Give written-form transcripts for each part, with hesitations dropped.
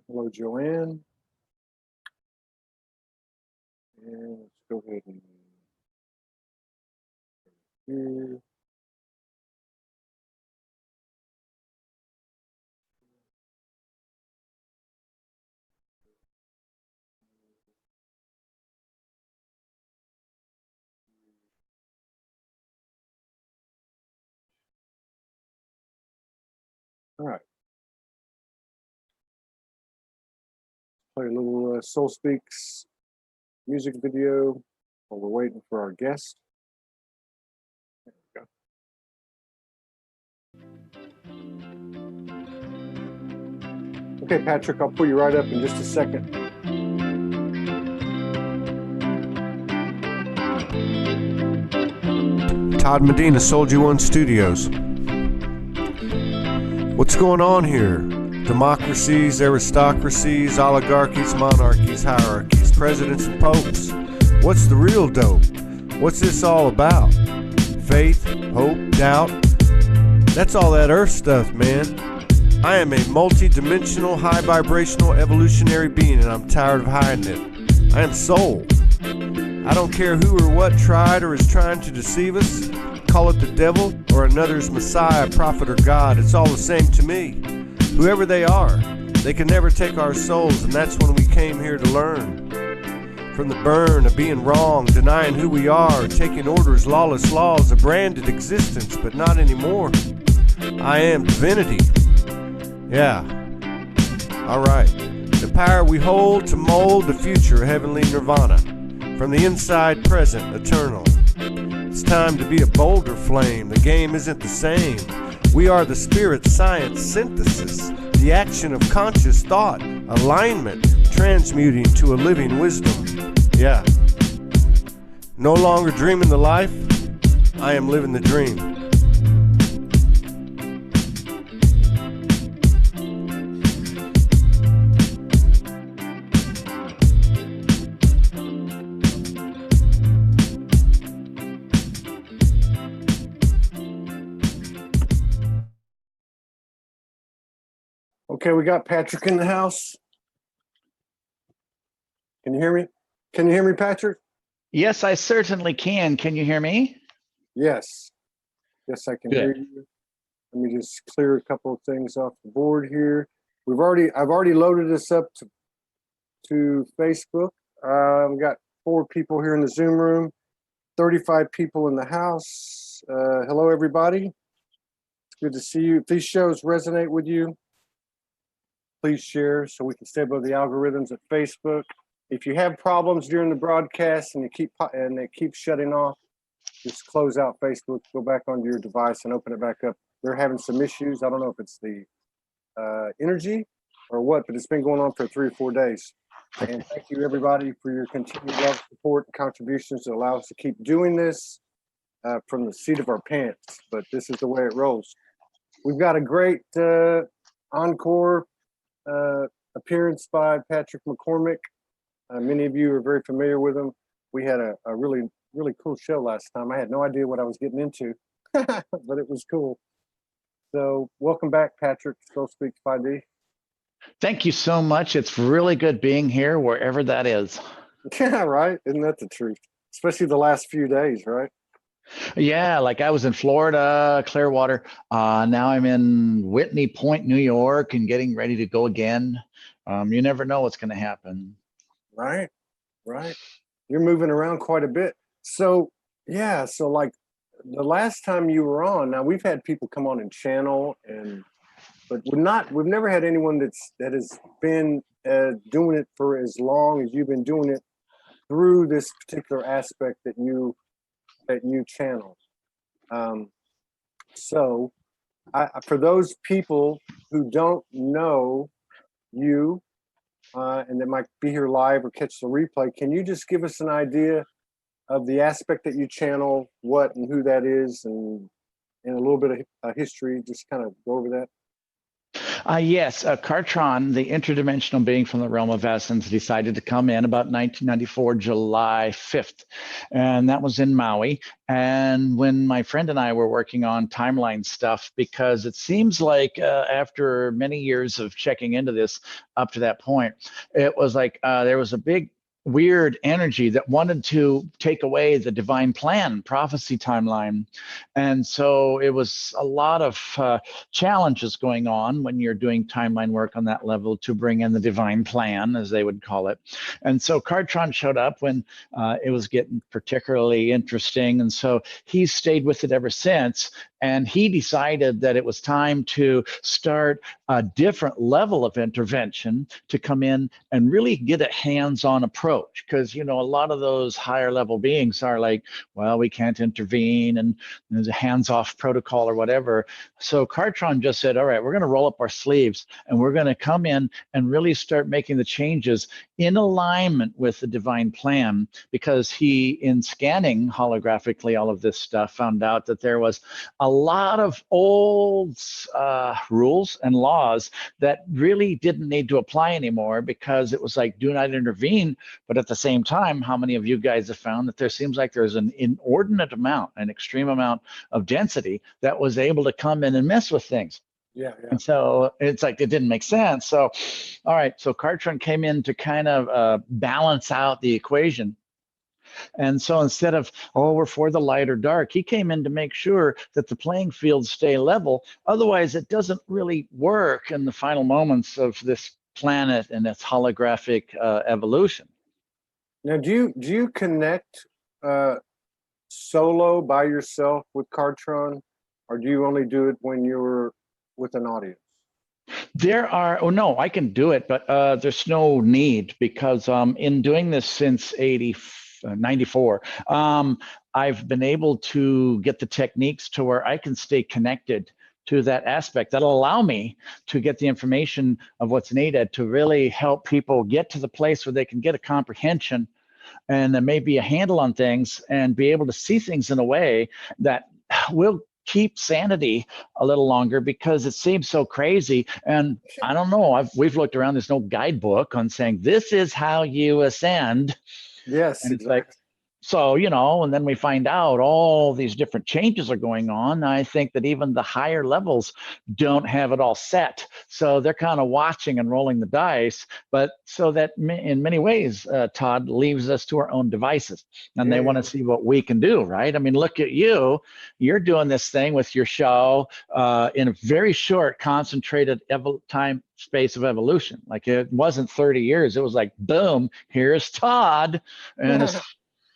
Hello, Joanne. And let's go ahead and here. All right. Play a little Soul Speaks music video while we're waiting for our guest. There we go. Okay, Patrick, I'll pull you right up in just a second. Todd Medina, SoulogyOneStudios. What's going on here? Democracies, aristocracies, oligarchies, monarchies, hierarchies, presidents and popes. What's the real dope? What's this all about? Faith, hope, doubt? That's all that earth stuff, man. I am a multi-dimensional, high-vibrational, evolutionary being, and I'm tired of hiding it. I am soul. I don't care who or what tried or is trying to deceive us. Call it the devil or another's Messiah, prophet, or God. It's all the same to me. Whoever they are, they can never take our souls, and that's when we came here to learn. From the burn of being wrong, denying who we are, taking orders, lawless laws, a branded existence, but not anymore. I am divinity. Yeah. Alright. The power we hold to mold the future, heavenly nirvana. From the inside, present, eternal. It's time to be a bolder flame. The game isn't the same. We are the spirit science synthesis, the action of conscious thought, alignment, transmuting to a living wisdom. Yeah. No longer dreaming the life, I am living the dream. Okay, we got Patrick in the house. Can you hear me? Can you hear me, Patrick? Yes, I certainly can. Can you hear me? Yes. Yes, I can hear you. Let me just clear a couple of things off the board here. I've already loaded this up to Facebook. We've got 4 people here in the Zoom room, 35 people in the house. Hello, everybody. It's good to see you. If these shows resonate with you, please share so we can stay above the algorithms at Facebook. If you have problems during the broadcast and they keep shutting off, just close out Facebook, go back onto your device and open it back up. They're having some issues. I don't know if it's the energy or what, but it's been going on for 3 or 4 days. And thank you, everybody, for your continued love, support, and contributions that allow us to keep doing this from the seat of our pants. But this is the way it rolls. We've got a great encore appearance by Patrick McCormick. Many of you are very familiar with him. We had a really, really cool show last time. I had no idea what I was getting into, but it was cool. So welcome back, Patrick, Soul Speaks 5D. Thank you so much. It's really good being here, wherever that is. Yeah, right? Isn't that the truth? Especially the last few days, right? Yeah, like I was in Florida, Clearwater. Now I'm in Whitney Point, New York, and getting ready to go again. You never know what's going to happen. Right, right. You're moving around quite a bit. So, yeah, so like the last time you were on, now we've had people come on and channel, but we've never had anyone that has been doing it for as long as you've been doing it through this particular aspect that you channel. So for those people who don't know you and that might be here live or catch the replay, can you just give us an idea of the aspect that you channel, what and who that is, and a little bit of history, just kind of go over that? Yes, Kartron, the interdimensional being from the realm of essence, decided to come in about 1994, July 5th. And that was in Maui. And when my friend and I were working on timeline stuff, because it seems like after many years of checking into this up to that point, it was like there was a big weird energy that wanted to take away the divine plan prophecy timeline. And so it was a lot of challenges going on when you're doing timeline work on that level to bring in the divine plan, as they would call it. And so Kartron showed up when it was getting particularly interesting. And so he's stayed with it ever since. And he decided that it was time to start a different level of intervention to come in and really get a hands-on approach. Because, you know, a lot of those higher level beings are like, well, we can't intervene and there's a hands-off protocol or whatever. So Kartron just said, all right, we're going to roll up our sleeves and we're going to come in and really start making the changes in alignment with the divine plan, because he, in scanning holographically all of this stuff, found out that there was a lot of old rules and laws that really didn't need to apply anymore, because it was like, do not intervene. But at the same time, how many of you guys have found that there seems like there's an inordinate amount, an extreme amount of density that was able to come in and mess with things? Yeah. And so it's like it didn't make sense. So, all right, so Kartron came in to kind of balance out the equation. And so instead of, oh, we're for the light or dark, he came in to make sure that the playing fields stay level. Otherwise, it doesn't really work in the final moments of this planet and its holographic evolution. Now, do you connect solo by yourself with Kartron, or do you only do it when you're with an audience? There are, oh no, I can do it, but there's no need, because in doing this since 94, I've been able to get the techniques to where I can stay connected to that aspect that'll allow me to get the information of what's needed to really help people get to the place where they can get a comprehension and there may be a handle on things and be able to see things in a way that will keep sanity a little longer, because it seems so crazy. And I don't know, we've looked around, there's no guidebook on saying this is how you ascend. Yes, And it's exactly. like, so, you know, and then we find out all these different changes are going on. I think that even the higher levels don't have it all set. So they're kind of watching and rolling the dice. But so that in many ways, Todd, leaves us to our own devices. And they want to see what we can do, right? I mean, look at you. You're doing this thing with your show in a very short, concentrated time space of evolution. Like it wasn't 30 years. It was like, boom, here's Todd. And it's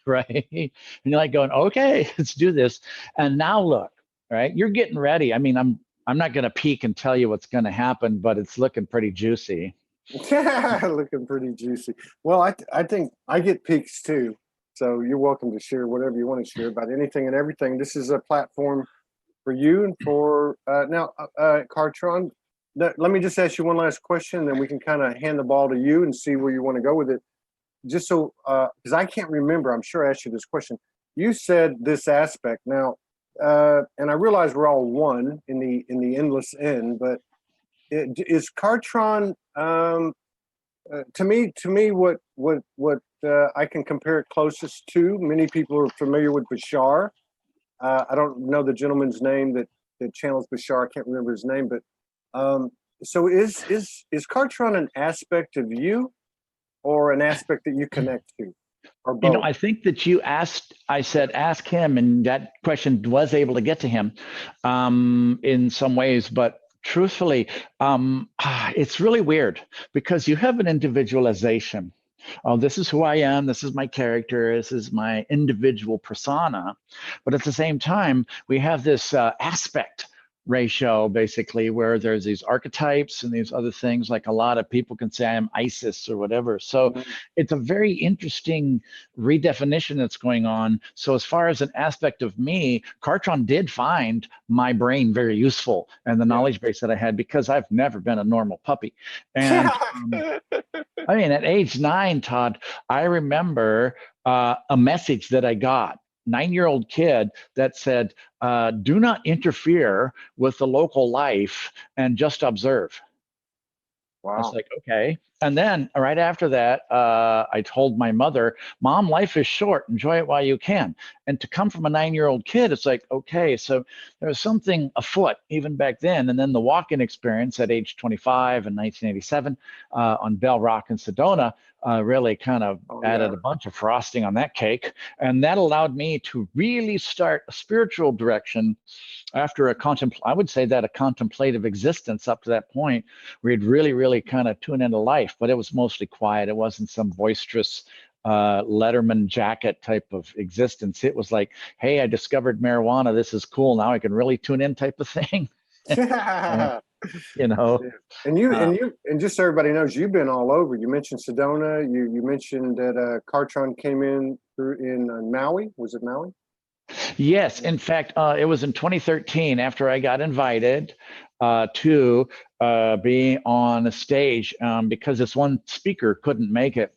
right? And you're like going, okay, let's do this. And now look, right? You're getting ready. I mean, I'm not going to peek and tell you what's going to happen, but it's looking pretty juicy. Looking pretty juicy. Well, I think I get peaks too. So you're welcome to share whatever you want to share about anything and everything. This is a platform for you and for now, Kartron. Let me just ask you one last question, then we can kind of hand the ball to you and see where you want to go with it. Just so, because I can't remember, I'm sure I asked you this question. You said this aspect now, and I realize we're all one in the endless end, but is Kartron to me what I can compare it closest to? Many people are familiar with Bashar. I don't know the gentleman's name that channels Bashar. I can't remember his name, but so is Kartron an aspect of you, or an aspect that you connect to, or both? You know, I think that you asked, I said, ask him, and that question was able to get to him in some ways, but truthfully, it's really weird, because you have an individualization. Oh, this is who I am, this is my character, this is my individual persona. But at the same time, we have this aspect ratio, basically, where there's these archetypes and these other things. Like a lot of people can say I'm Isis or whatever. So it's a very interesting redefinition that's going on. So as far as an aspect of me, Kartron did find my brain very useful and the knowledge base that I had, because I've never been a normal puppy. And I mean, at age 9, Todd, I remember a message that I got, 9-year-old kid, that said, do not interfere with the local life and just observe. I was Wow. like, okay. And then right after that, I told my mother, Mom, life is short. Enjoy it while you can. And to come from a 9-year-old kid, it's like, okay, so there was something afoot even back then. And then the walk-in experience at age 25 in 1987 on Bell Rock in Sedona really kind of added a bunch of frosting on that cake. And that allowed me to really start a spiritual direction after I would say that a contemplative existence up to that point, where you'd really kind of tune into life, but it was mostly quiet. It wasn't some boisterous Letterman jacket type of existence. It was like, hey, I discovered marijuana. This is cool. Now I can really tune in type of thing. You know. And just so everybody knows, you've been all over. You mentioned Sedona. You mentioned that Car Tron came in through in Maui. Was it Maui? Yes, in fact, it was in 2013 after I got invited to be on a stage because this one speaker couldn't make it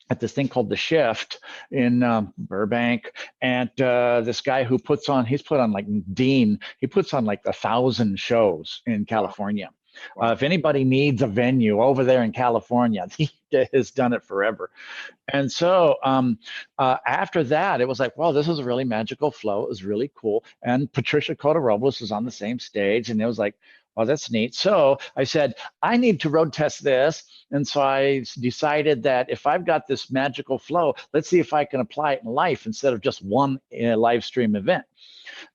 at this thing called The Shift in Burbank. And this guy who he's put on like Dean, he puts on like 1,000 shows in California. Wow. If anybody needs a venue over there in California, he has done it forever. And so after that, it was like, well, this is a really magical flow. It was really cool. And Patricia Cota-Robles was on the same stage. And it was like, well, that's neat. So I said, I need to road test this. And so I decided that if I've got this magical flow, let's see if I can apply it in life instead of just one live stream event.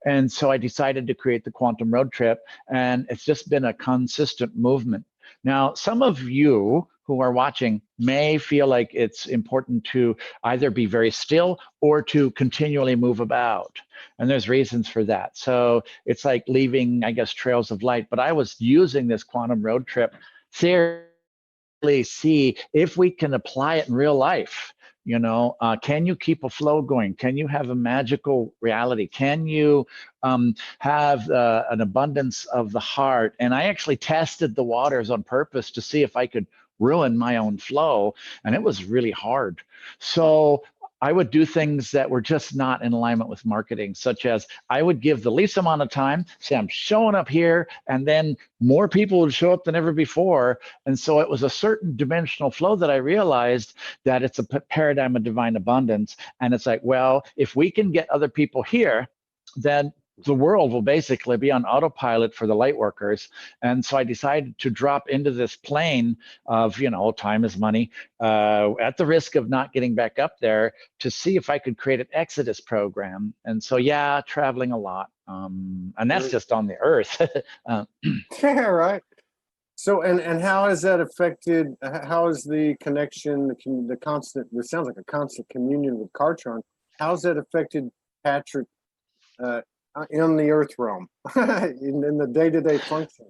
And so I decided to create the Quantum Road Trip. And it's just been a consistent movement. Now, some of you who are watching may feel like it's important to either be very still or to continually move about. And there's reasons for that. So it's like leaving, I guess, trails of light. But I was using this Quantum Road Trip theory to see if we can apply it in real life. You know, can you keep a flow going? Can you have a magical reality? Can you have an abundance of the heart? And I actually tested the waters on purpose to see if I could ruin my own flow. And it was really hard. So I would do things that were just not in alignment with marketing, such as I would give the least amount of time, say I'm showing up here, and then more people would show up than ever before. And so it was a certain dimensional flow that I realized that it's a paradigm of divine abundance. And it's like, well, if we can get other people here, then the world will basically be on autopilot for the light workers. And so I decided to drop into this plane of, you know, time is money, at the risk of not getting back up there, to see if I could create an Exodus program. And so, yeah, traveling a lot. And that's just on the Earth. Yeah, right. So, and how has that affected, how is the connection, the constant, it sounds like a constant communion with Kartron, how's that affected Patrick in the Earth realm, in the day-to-day function?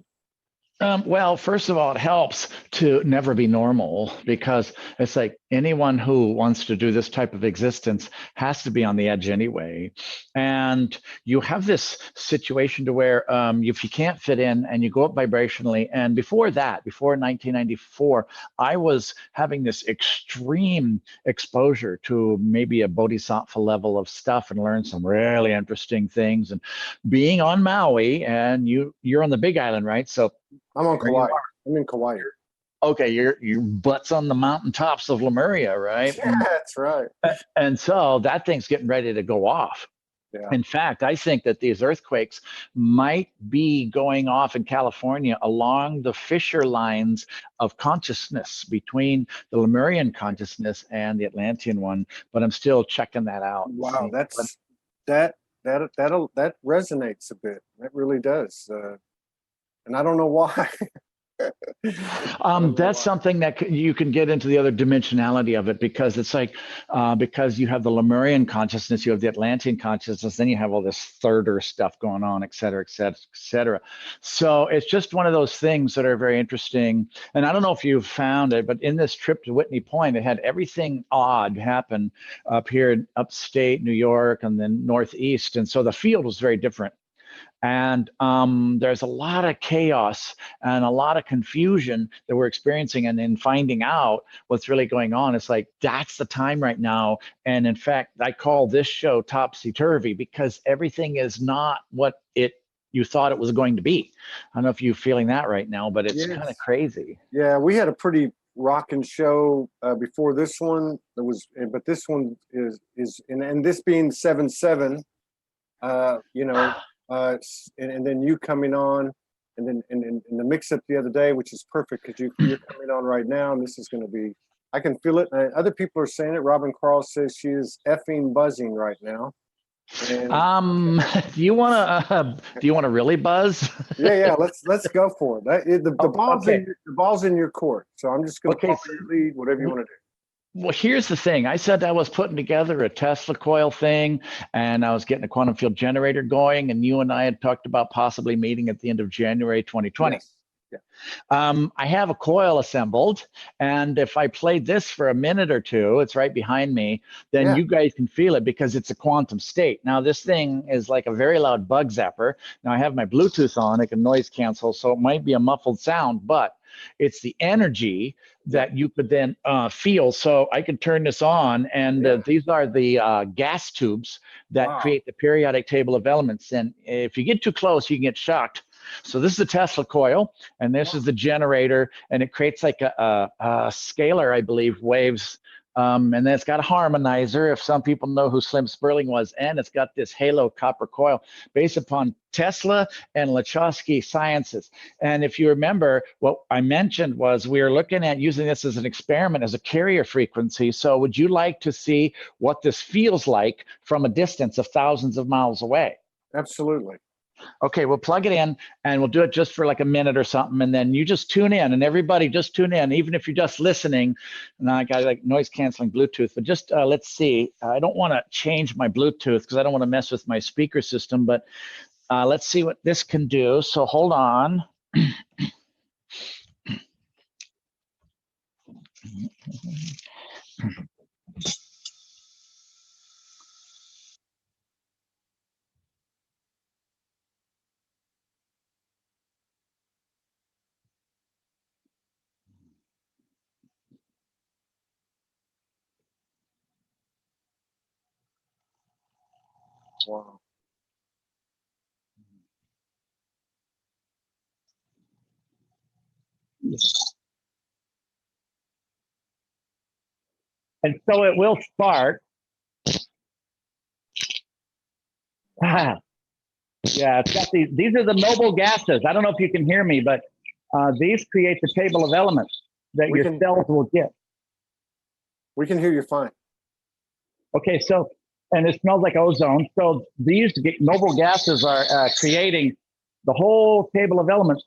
Well, first of all, it helps to never be normal, because it's like anyone who wants to do this type of existence has to be on the edge anyway. And you have this situation to where if you can't fit in and you go up vibrationally, and before that, before 1994, I was having this extreme exposure to maybe a bodhisattva level of stuff and learned some really interesting things. And being on Maui, and you're on the Big Island, right? So I'm on Kauai. I'm in Kauai. Okay, your butt's on the mountaintops of Lemuria, right? Yeah, that's right. And so that thing's getting ready to go off. Yeah. In fact, I think that these earthquakes might be going off in California along the fissure lines of consciousness between the Lemurian consciousness and the Atlantean one. But I'm still checking that out. Wow, that resonates a bit. That really does. And I don't know why. That's something that you can get into the other dimensionality of it, because it's like, because you have the Lemurian consciousness, you have the Atlantean consciousness, then you have all this thirder stuff going on, et cetera, et cetera, et cetera. So it's just one of those things that are very interesting. And I don't know if you've found it, but in this trip to Whitney Point, it had everything odd happen up here in upstate New York and then Northeast. And so the field was very different. And there's a lot of chaos and a lot of confusion that we're experiencing. And in finding out what's really going on, it's like, that's the time right now. And in fact, I call this show Topsy-Turvy, because everything is not what it you thought it was going to be. I don't know if you're feeling that right now, but it's kind of crazy. Yeah, we had a pretty rocking show before this one. But this one is and this being 7/7, you know, and then you coming on, and then and the mix up the other day, which is perfect because you're coming on right now, and this is going to be. I can feel it. Other people are saying it. Robin Carl says she is effing buzzing right now. And, do you want to really buzz? yeah. Let's go for it. The ball's in your court. So I'm just going to follow your lead, whatever you want to do. Well, here's the thing. I said I was putting together a Tesla coil thing, and I was getting a quantum field generator going, and you and I had talked about possibly meeting at the end of January 2020. Yes. Yeah. I have a coil assembled, and if I played this for a minute or two, it's right behind me, then you guys can feel it because it's a quantum state. Now, this thing is like a very loud bug zapper. Now, I have my Bluetooth on, it can noise cancel, so it might be a muffled sound, but it's the energy that you could then feel. So I can turn this on, and these are the gas tubes that create the periodic table of elements. And if you get too close, you can get shocked. So this is the Tesla coil, and this is the generator, and it creates like a scalar, I believe, waves. And then it's got a harmonizer, if some people know who Slim Sperling was, and it's got this halo copper coil based upon Tesla and Lachowski sciences. And if you remember, what I mentioned was we are looking at using this as an experiment, as a carrier frequency. So would you like to see what this feels like from a distance of thousands of miles away? Absolutely. Okay, we'll plug it in, and we'll do it just for like a minute or something, and then you just tune in, and everybody just tune in, even if you're just listening. And I got like noise canceling Bluetooth, but just let's see. I don't want to change my Bluetooth because I don't want to mess with my speaker system, but let's see what this can do. So hold on. Wow. And so it will spark. Yeah, it's got these are the noble gases. I don't know if you can hear me, but these create the table of elements that your cells will get. We can hear you fine. Okay, so, and it smells like ozone. So these noble gases are creating the whole table of elements.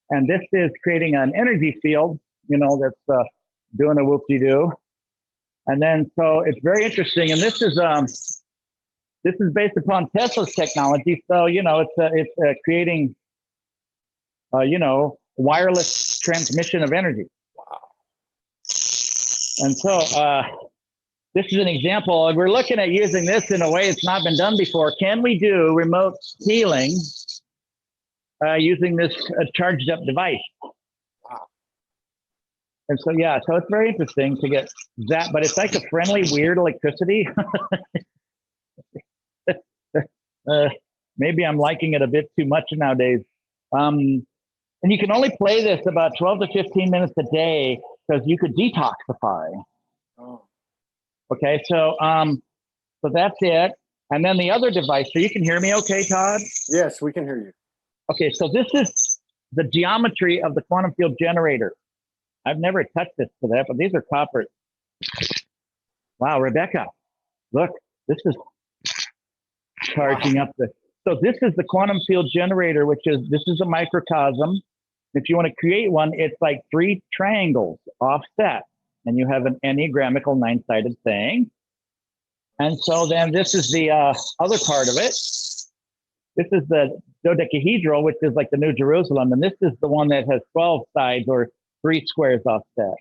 And this is creating an energy field, you know, that's doing a whoop-de-doo. And then, so it's very interesting. And this is based upon Tesla's technology. So, you know, it's creating, you know, wireless transmission of energy. Wow. And so this is an example. We're looking at using this in a way it's not been done before. Can we do remote healing using this charged up device? Wow. And so, yeah, so it's very interesting to get that, but it's like a friendly, weird electricity. Maybe I'm liking it a bit too much nowadays. And you can only play this about 12 to 15 minutes a day because you could detoxify. Oh. Okay, so so that's it. And then the other device, so you can hear me okay, Todd? Yes, we can hear you. Okay, so this is the geometry of the quantum field generator. I've never touched this for that, but these are copper. Wow, Rebecca, look, this is charging up the, so this is the quantum field generator, this is a microcosm. If you want to create one, it's like 3 triangles offset, and you have an enneagrammical 9-sided thing. And so then this is the other part of it. This is the dodecahedral, which is like the New Jerusalem, and this is the one that has 12 sides or 3 squares offset.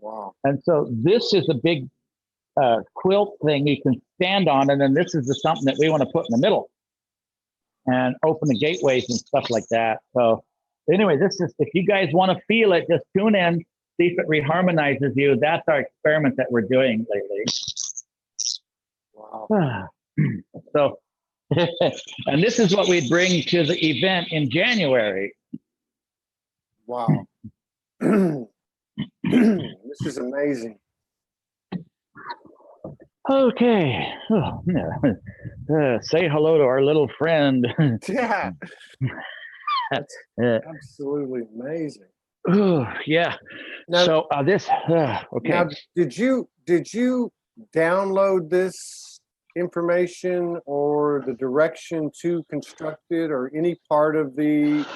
Wow. And so this is a big quilt thing you can stand on, and then this is something that we want to put in the middle and open the gateways and stuff like that. So anyway, this is, if you guys want to feel it, just tune in, see if it reharmonizes you. That's our experiment that we're doing lately. Wow. So And this is what we'd bring to the event in January. Wow. This is amazing. Okay. Oh, yeah. Say hello to our little friend. Yeah. That's absolutely amazing. Oh, yeah. Now, so this, okay. Now, did you download this information or the direction to construct it or any part of the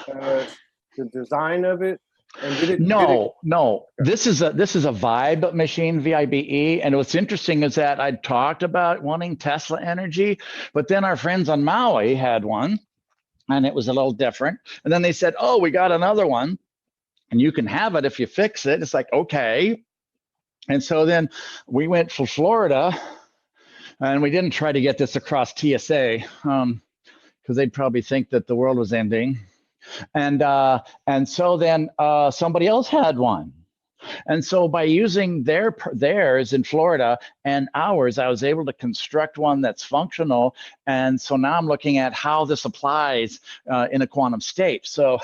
design of it? And did it? No. This is a Vibe machine, VIBE. And what's interesting is that I talked about wanting Tesla energy, but then our friends on Maui had one, and it was a little different. And then they said, "Oh, we got another one, and you can have it if you fix it." It's like, okay. And so then we went for Florida, and we didn't try to get this across TSA because they'd probably think that the world was ending. And so then somebody else had one. And so by using theirs in Florida and ours, I was able to construct one that's functional. And so now I'm looking at how this applies in a quantum state. So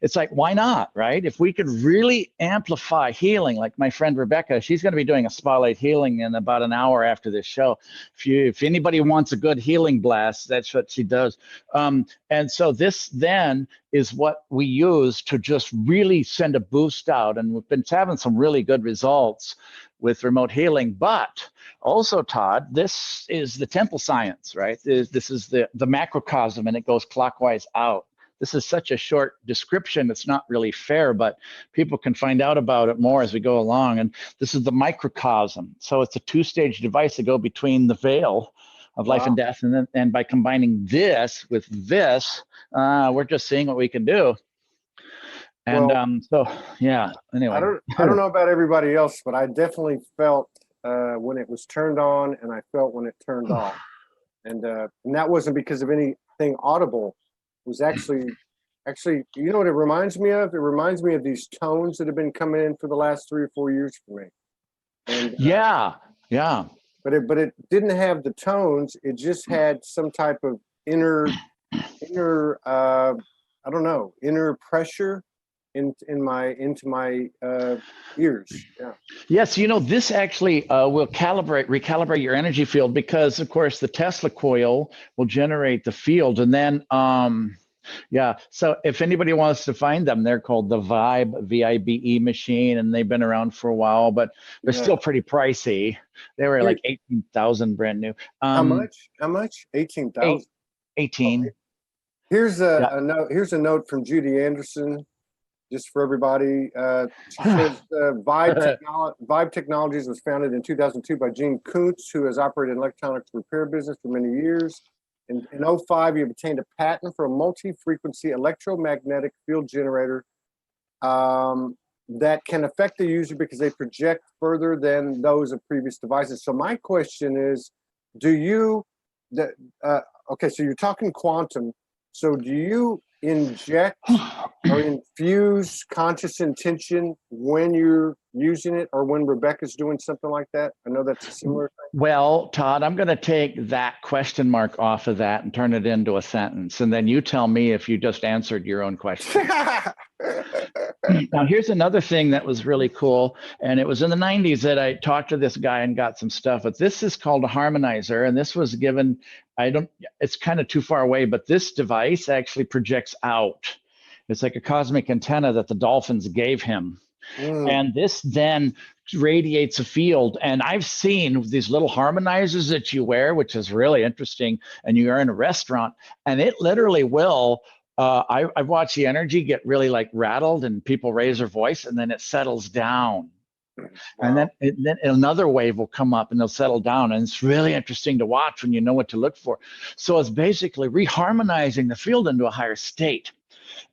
it's like, why not, right? If we could really amplify healing, like my friend Rebecca, she's going to be doing a spotlight healing in about an hour after this show. If anybody wants a good healing blast, that's what she does. And so this then is what we use to just really send a boost out. And we've been having some really good results with remote healing. But also, Todd, this is the temple science, right? This is the macrocosm, and it goes clockwise out. This is such a short description, it's not really fair, but people can find out about it more as we go along. And this is the microcosm. So it's a two-stage device to go between the veil of life and death. And by combining this with this, we're just seeing what we can do. And so, yeah, anyway. I don't know about everybody else, but I definitely felt when it was turned on, and I felt when it turned off. And that wasn't because of anything audible. It was actually, you know what it reminds me of? It reminds me of these tones that have been coming in for the last 3 or 4 years for me. And yeah. But it didn't have the tones. It just had some type of inner I don't know, inner pressure into my ears. Yeah. Yes, this actually will recalibrate your energy field, because of course the Tesla coil will generate the field, and then so if anybody wants to find them, they're called the Vibe, VIBE machine, and they've been around for a while, but they're still pretty pricey. They were like 18,000 brand new. How much? 18,000. 18. Okay. Here's a note. Here's a note from Judy Anderson, just for everybody. She says Vibe Technologies was founded in 2002 by Gene Kuntz, who has operated an electronics repair business for many years. In 2005, he obtained a patent for a multi-frequency electromagnetic field generator that can affect the user because they project further than those of previous devices. So my question is, okay, so you're talking quantum. So do you inject or infuse conscious intention when you're using it, or when Rebecca's doing something like that? I know that's a similar thing. Well, Todd, I'm going to take that question mark off of that and turn it into a sentence, and then you tell me if you just answered your own question. Now, here's another thing that was really cool, and it was in the 90s that I talked to this guy and got some stuff, but this is called a harmonizer, and this was given, it's kind of too far away, but this device actually projects out. It's like a cosmic antenna that the dolphins gave him. And this then radiates a field. And I've seen these little harmonizers that you wear, which is really interesting, and you are in a restaurant, and it literally will, I've watched the energy get really like rattled, and people raise their voice, and then it settles down. Wow. And then another wave will come up and they'll settle down. And it's really interesting to watch when you know what to look for. So it's basically reharmonizing the field into a higher state.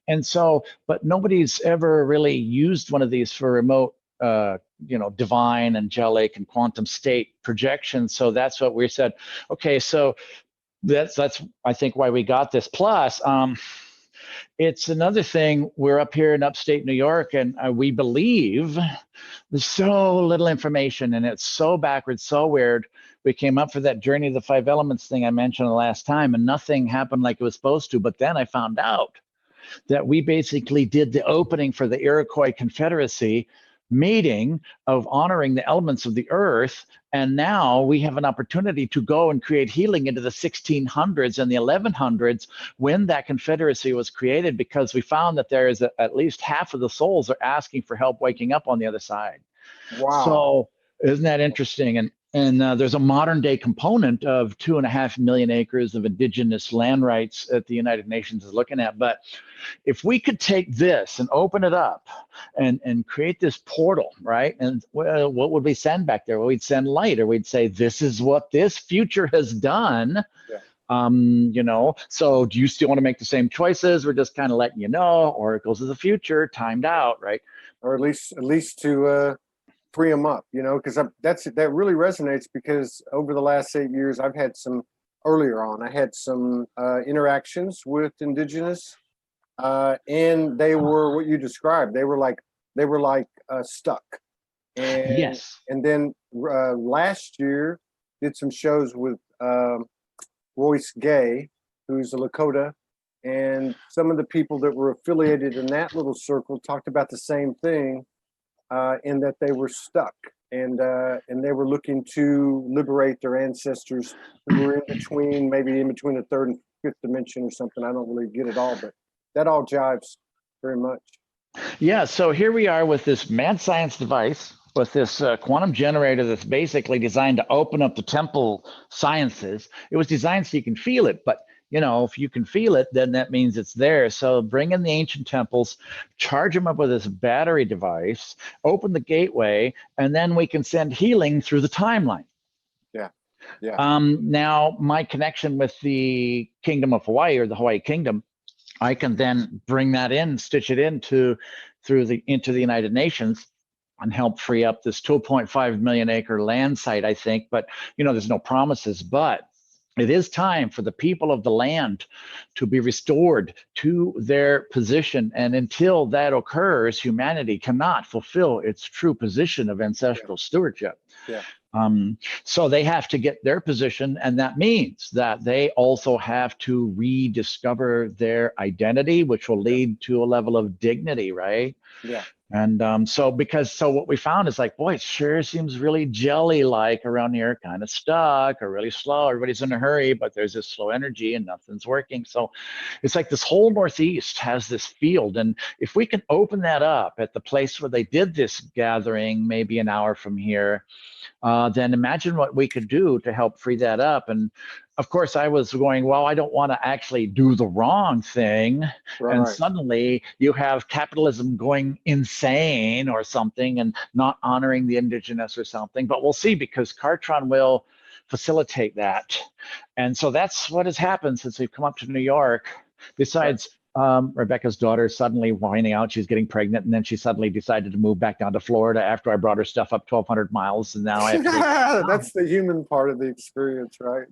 And so, but nobody's ever really used one of these for remote, divine, angelic, and quantum state projection. So that's what we said. Okay, so that's I think why we got this. Plus, it's another thing. We're up here in upstate New York, and we believe there's so little information, and it's so backwards, so weird. We came up for that Journey of the Five Elements thing I mentioned the last time, and nothing happened like it was supposed to. But then I found out that we basically did the opening for the Iroquois Confederacy meeting of honoring the elements of the earth. And now we have an opportunity to go and create healing into the 1600s and the 1100s when that confederacy was created, because we found that there is at least half of the souls are asking for help waking up on the other side. Wow. So isn't that interesting? And there's a modern day component of 2.5 million acres of indigenous land rights that the United Nations is looking at. But if we could take this and open it up and create this portal, right? And well, what would we send back there? Well, we'd send light, or we'd say, this is what this future has done. Yeah. You know, so do you still want to make the same choices? We're just kind of letting you know, or it goes to the future, timed out, right? Or at least to free them up, you know, because that really resonates, because over the last 8 years, I had some interactions with indigenous, and they were what you described. They were like stuck. And, yes. And then last year did some shows with Royce Gay, who's a Lakota, and some of the people that were affiliated in that little circle talked about the same thing. In that they were stuck, and they were looking to liberate their ancestors who were maybe in between the third and fifth dimension or something. I don't really get it all, but that all jives very much. Yeah, so here we are with this mad science device, with this quantum generator that's basically designed to open up the temple sciences. It was designed so you can feel it, but you know, if you can feel it, then that means it's there. So bring in the ancient temples, charge them up with this battery device, open the gateway, and then we can send healing through the timeline. Yeah, yeah. Now, my connection with the Kingdom of Hawaii, or the Hawaii Kingdom, I can then bring that in, stitch it into the United Nations, and help free up this 2.5 million acre land site, I think. But you know, there's no promises, but it is time for the people of the land to be restored to their position. And until that occurs, humanity cannot fulfill its true position of ancestral stewardship. Yeah. So they have to get their position, and that means that they also have to rediscover their identity, which will lead to a level of dignity, right? Yeah. And so what we found is like, boy, it sure seems really jelly-like around here, kind of stuck or really slow. Everybody's in a hurry, but there's this slow energy and nothing's working. So it's like this whole Northeast has this field. And if we can open that up at the place where they did this gathering, maybe an hour from here, then imagine what we could do to help free that up. And of course, I was going, well, I don't want to actually do the wrong thing. Right. And suddenly you have capitalism going insane or something and not honoring the indigenous or something. But we'll see, because Kartron will facilitate that. And so that's what has happened since we've come up to New York. Besides, Rebecca's daughter suddenly whining out she's getting pregnant, and then she suddenly decided to move back down to Florida after I brought her stuff up 1,200 miles, and now I have to That's the human part of the experience, right?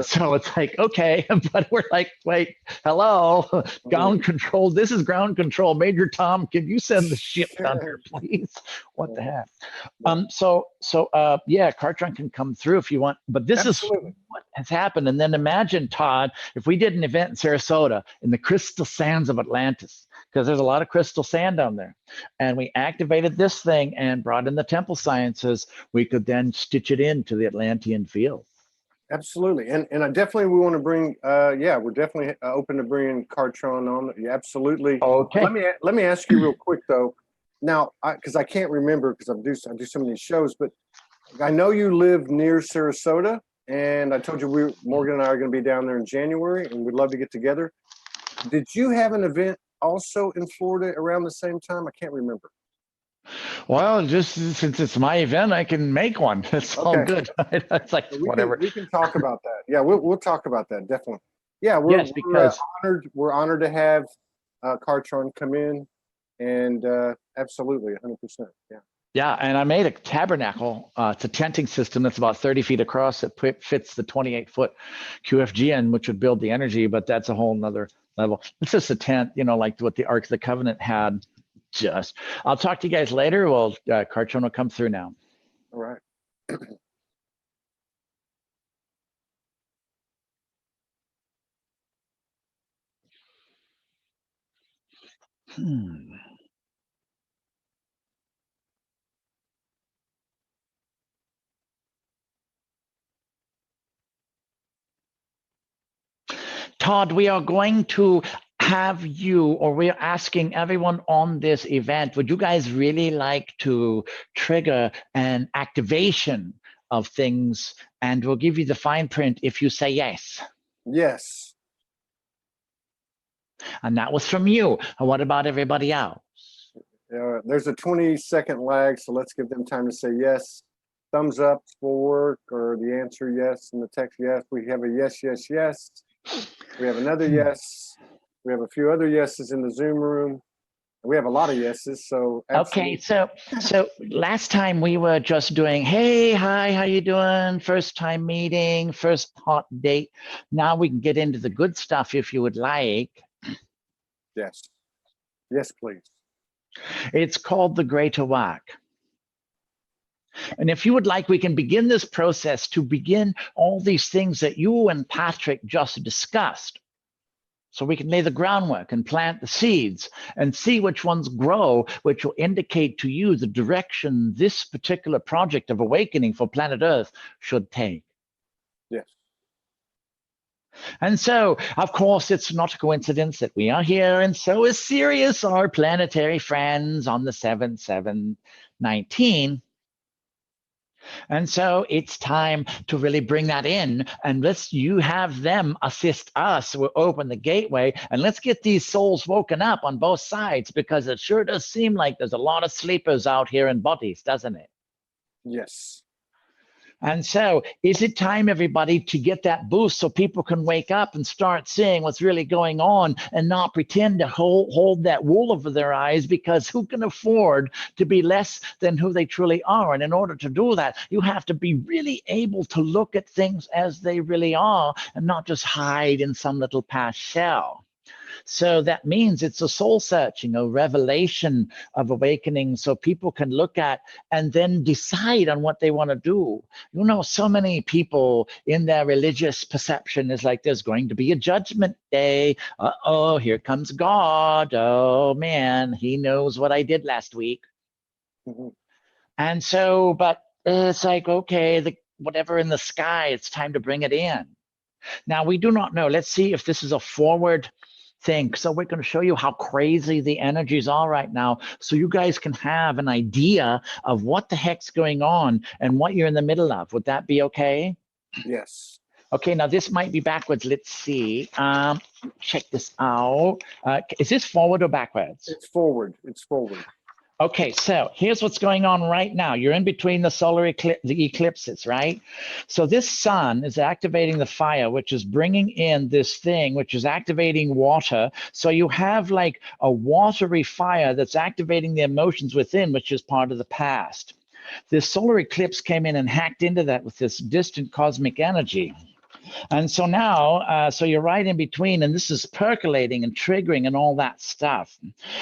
So it's like, okay, but we're like, wait, hello, ground control. This is ground control. Major Tom, can you send the ship down here, please? What the heck? Yeah, Kartron can come through if you want, but this Absolutely. is what has happened. And then imagine, Todd, if we did an event in Sarasota in the crystal sands of Atlantis, because there's a lot of crystal sand down there, and we activated this thing and brought in the temple sciences, we could then stitch it into the Atlantean field. Absolutely, and I definitely we want to bring. We're definitely open to bringing Kartron on. Yeah, absolutely. Okay. Let me ask you real quick though. Now, because I can't remember, because I do so many shows, but I know you live near Sarasota, and I told you Morgan and I are going to be down there in January, and we'd love to get together. Did you have an event also in Florida around the same time? I can't remember. Well, just since it's my event, I can make one. It's all good. It's like whatever. We can talk about that. Yeah, we'll talk about that, definitely. Yeah, we're honored to have Kartron come in, and absolutely 100%. Yeah. Yeah, and I made a tabernacle. It's a tenting system that's about 30 feet across. It fits the 28-foot QFGN, which would build the energy, but that's a whole nother level. This is the 10th, you know, like what the Ark of the Covenant had. Just, I'll talk to you guys later. Well, Car Tron will come through now. All right. Todd, we are going to have you, or we're asking everyone on this event, would you guys really like to trigger an activation of things? And we'll give you the fine print if you say yes. Yes. And that was from you. And what about everybody else? There's a 20-second lag, so let's give them time to say yes. Thumbs up will work, or the answer yes, and the text yes. We have a yes, yes, yes. We have another yes. We have a few other yeses in the Zoom room. We have a lot of yeses, so absolutely. Okay, so last time we were just doing, hey, hi, how you doing? First time meeting, first hot date. Now we can get into the good stuff if you would like. Yes. Yes, please. It's called the Greater Work. And if you would like, we can begin this process to begin all these things that you and Patrick just discussed. So we can lay the groundwork and plant the seeds and see which ones grow, which will indicate to you the direction this particular project of awakening for planet Earth should take. Yes. And so, of course, it's not a coincidence that we are here, and so is Sirius, our planetary friends, on the 7/7/19. And so it's time to really bring that in, and you have them assist us. We'll open the gateway, and let's get these souls woken up on both sides, because it sure does seem like there's a lot of sleepers out here in bodies, doesn't it? Yes. And so is it time, everybody, to get that boost so people can wake up and start seeing what's really going on and not pretend to hold that wool over their eyes, because who can afford to be less than who they truly are? And in order to do that, you have to be really able to look at things as they really are and not just hide in some little past shell. So that means it's a soul searching, a revelation of awakening, so people can look at and then decide on what they want to do. You know, so many people in their religious perception is like, there's going to be a judgment day. Uh-oh, here comes God. Oh man, he knows what I did last week. Mm-hmm. And so, but it's like, okay, whatever in the sky, it's time to bring it in. Now, we do not know. Let's see if this is a forward thing. So we're going to show you how crazy the energies are right now, so you guys can have an idea of what the heck's going on and what you're in the middle of. Would that be okay? Yes. Okay, now this might be backwards. Let's see. Check this out. Is this forward or backwards? It's forward. It's forward. Okay, so here's what's going on right now. You're in between the solar the eclipses, right? So this sun is activating the fire, which is bringing in this thing, which is activating water. So you have like a watery fire that's activating the emotions within, which is part of the past. This solar eclipse came in and hacked into that with this distant cosmic energy. And so now, so you're right in between, and this is percolating and triggering and all that stuff.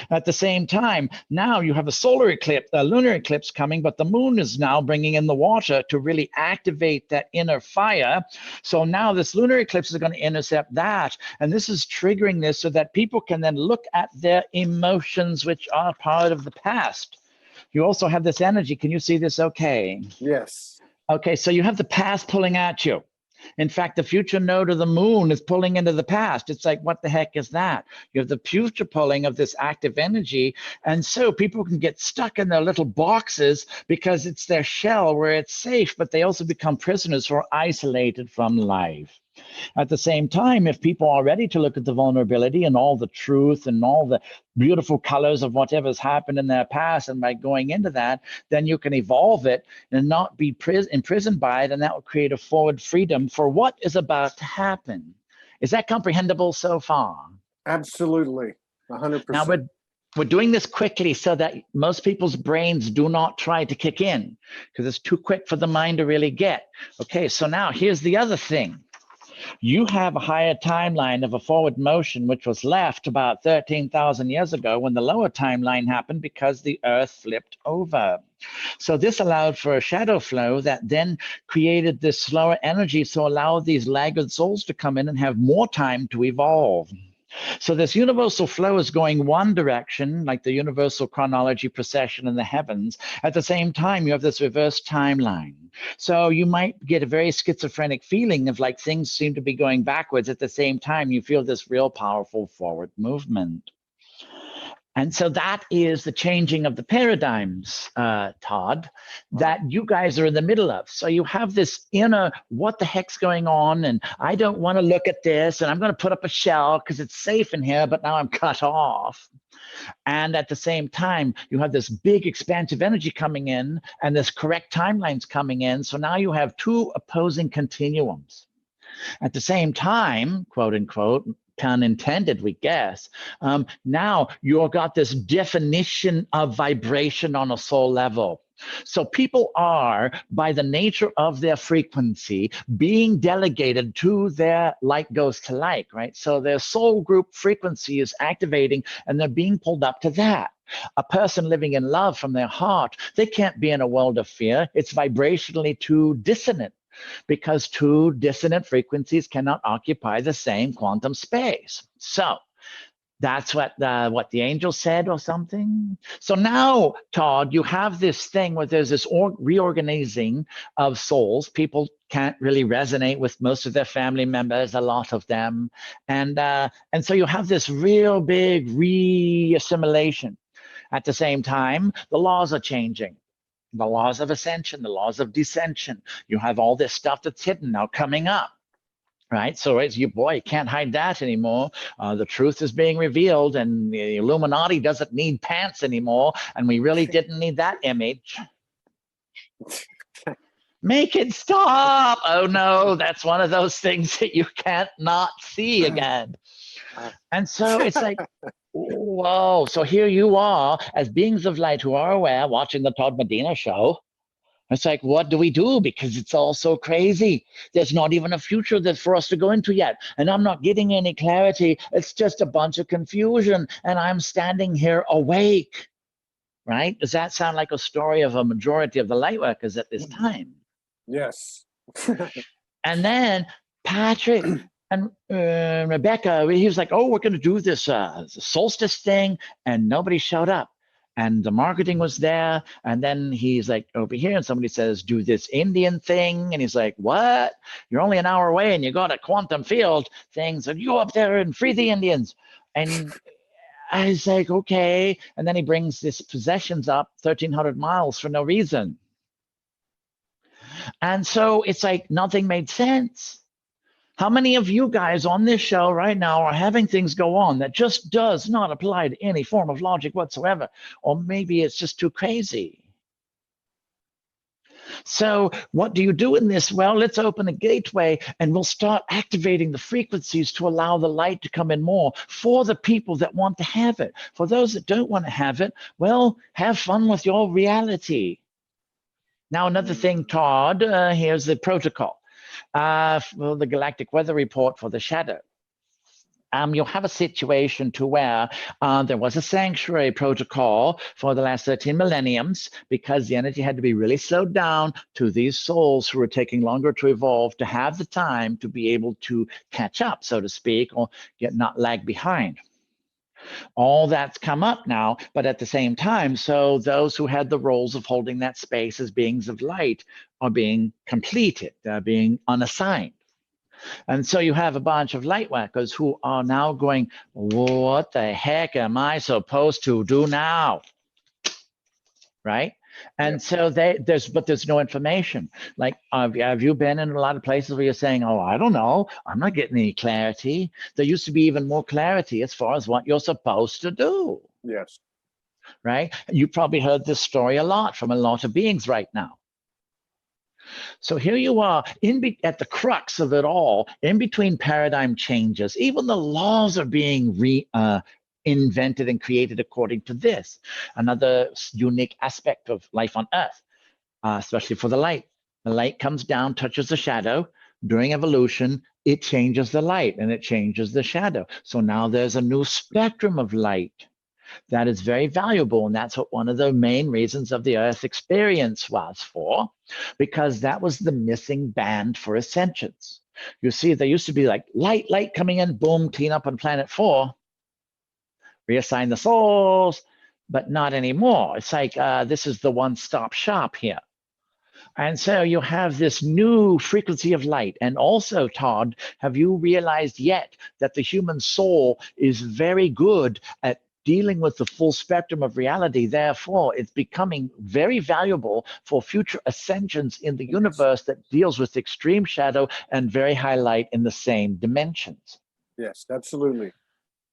At the same time, now you have a solar eclipse, a lunar eclipse coming, but the moon is now bringing in the water to really activate that inner fire. So now this lunar eclipse is going to intercept that, and this is triggering this so that people can then look at their emotions, which are part of the past. You also have this energy. Can you see this okay? Yes. Okay, so you have the past pulling at you. In fact, the future node of the moon is pulling into the past. It's like, what the heck is that? You have the future pulling of this active energy. And so people can get stuck in their little boxes because it's their shell where it's safe, but they also become prisoners who are isolated from life. At the same time, if people are ready to look at the vulnerability and all the truth and all the beautiful colors of whatever's happened in their past, and by going into that, then you can evolve it and not be imprisoned by it, and that will create a forward freedom for what is about to happen. Is that comprehensible so far? Absolutely, 100%. Now we're doing this quickly so that most people's brains do not try to kick in, because it's too quick for the mind to really get. Okay, so now here's the other thing. You have a higher timeline of a forward motion, which was left about 13,000 years ago when the lower timeline happened because the Earth flipped over. So this allowed for a shadow flow that then created this slower energy, so allowed these laggard souls to come in and have more time to evolve. So this universal flow is going one direction, like the universal chronology procession in the heavens. At the same time, you have this reverse timeline. So you might get a very schizophrenic feeling of like things seem to be going backwards. At the same time, you feel this real powerful forward movement. And so that is the changing of the paradigms, Todd, that you guys are in the middle of. So you have this inner, what the heck's going on? And I don't want to look at this. And I'm going to put up a shell because it's safe in here, but now I'm cut off. And at the same time, you have this big expansive energy coming in and this correct timelines coming in. So now you have two opposing continuums. At the same time, quote unquote, pun intended, we guess, now you've got this definition of vibration on a soul level. So people are, by the nature of their frequency, being delegated to their like goes to like, right? So their soul group frequency is activating and they're being pulled up to that. A person living in love from their heart, they can't be in a world of fear. It's vibrationally too dissonant, because two dissonant frequencies cannot occupy the same quantum space. So that's what the angel said or something. So now, Todd, you have this thing where there's this reorganizing of souls. People can't really resonate with most of their family members, a lot of them. And so you have this real big re-assimilation. At the same time, the laws are changing. The laws of ascension, the laws of descension. You have all this stuff that's hidden now coming up, right? So it's you can't hide that anymore. The truth is being revealed, and the Illuminati doesn't need pants anymore, and we really didn't need that image. Make it stop. Oh no, that's one of those things that you can't not see again. And so it's like, whoa, so here you are as beings of light who are aware, watching the Todd Medina show. It's like, what do we do? Because it's all so crazy. There's not even a future that's for us to go into yet. And I'm not getting any clarity. It's just a bunch of confusion. And I'm standing here awake, right? Does that sound like a story of a majority of the light workers at this time? Yes. And then Patrick and Rebecca, he was like, oh, we're going to do this solstice thing, and nobody showed up. And the marketing was there. And then he's like over here, and somebody says, do this Indian thing. And he's like, what? You're only an hour away, and you got a quantum field thing. So you go up there and free the Indians. And I was like, okay. And then he brings his possessions up 1,300 miles for no reason. And so it's like nothing made sense. How many of you guys on this show right now are having things go on that just does not apply to any form of logic whatsoever? Or maybe it's just too crazy. So what do you do in this? Well, let's open a gateway and we'll start activating the frequencies to allow the light to come in more for the people that want to have it. For those that don't want to have it, well, have fun with your reality. Now, another thing, Todd, here's the protocol. For the galactic weather report for the shadow. You'll have a situation to where there was a sanctuary protocol for the last 13 millenniums because the energy had to be really slowed down to these souls who were taking longer to evolve to have the time to be able to catch up, so to speak, or not lag behind. All that's come up now, but at the same time, so those who had the roles of holding that space as beings of light are being completed, being unassigned. And so you have a bunch of light workers who are now going, what the heck am I supposed to do now? Right? And so there's no information. Like, have you been in a lot of places where you're saying, oh, I don't know, I'm not getting any clarity? There used to be even more clarity as far as what you're supposed to do. Yes. Right? You probably heard this story a lot from a lot of beings right now. So here you are at the crux of it all, in between paradigm changes. Even the laws are being invented and created according to this. Another unique aspect of life on Earth, especially for the light. The light comes down, touches the shadow, during evolution, it changes the light and it changes the shadow. So now there's a new spectrum of light that is very valuable. And that's what one of the main reasons of the Earth experience was for, because that was the missing band for ascensions. You see, there used to be like light coming in, boom, clean up on planet 4, reassign the souls, but not anymore. It's like this is the one-stop shop here. And so you have this new frequency of light. And also, Todd, have you realized yet that the human soul is very good at dealing with the full spectrum of reality? Therefore, it's becoming very valuable for future ascensions in the universe that deals with extreme shadow and very high light in the same dimensions. Yes, absolutely.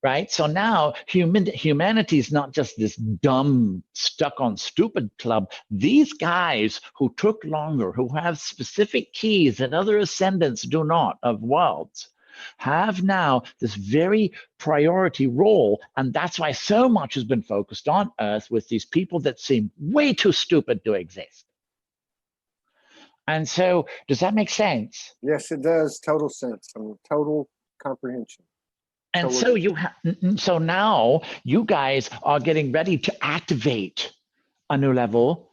Right? So now humanity is not just this dumb, stuck on stupid club. These guys who took longer, who have specific keys that other ascendants do not of worlds, have now this very priority role. And that's why so much has been focused on Earth with these people that seem way too stupid to exist. And so, does that make sense? Yes, it does. Total sense. Total comprehension. And so so now you guys are getting ready to activate a new level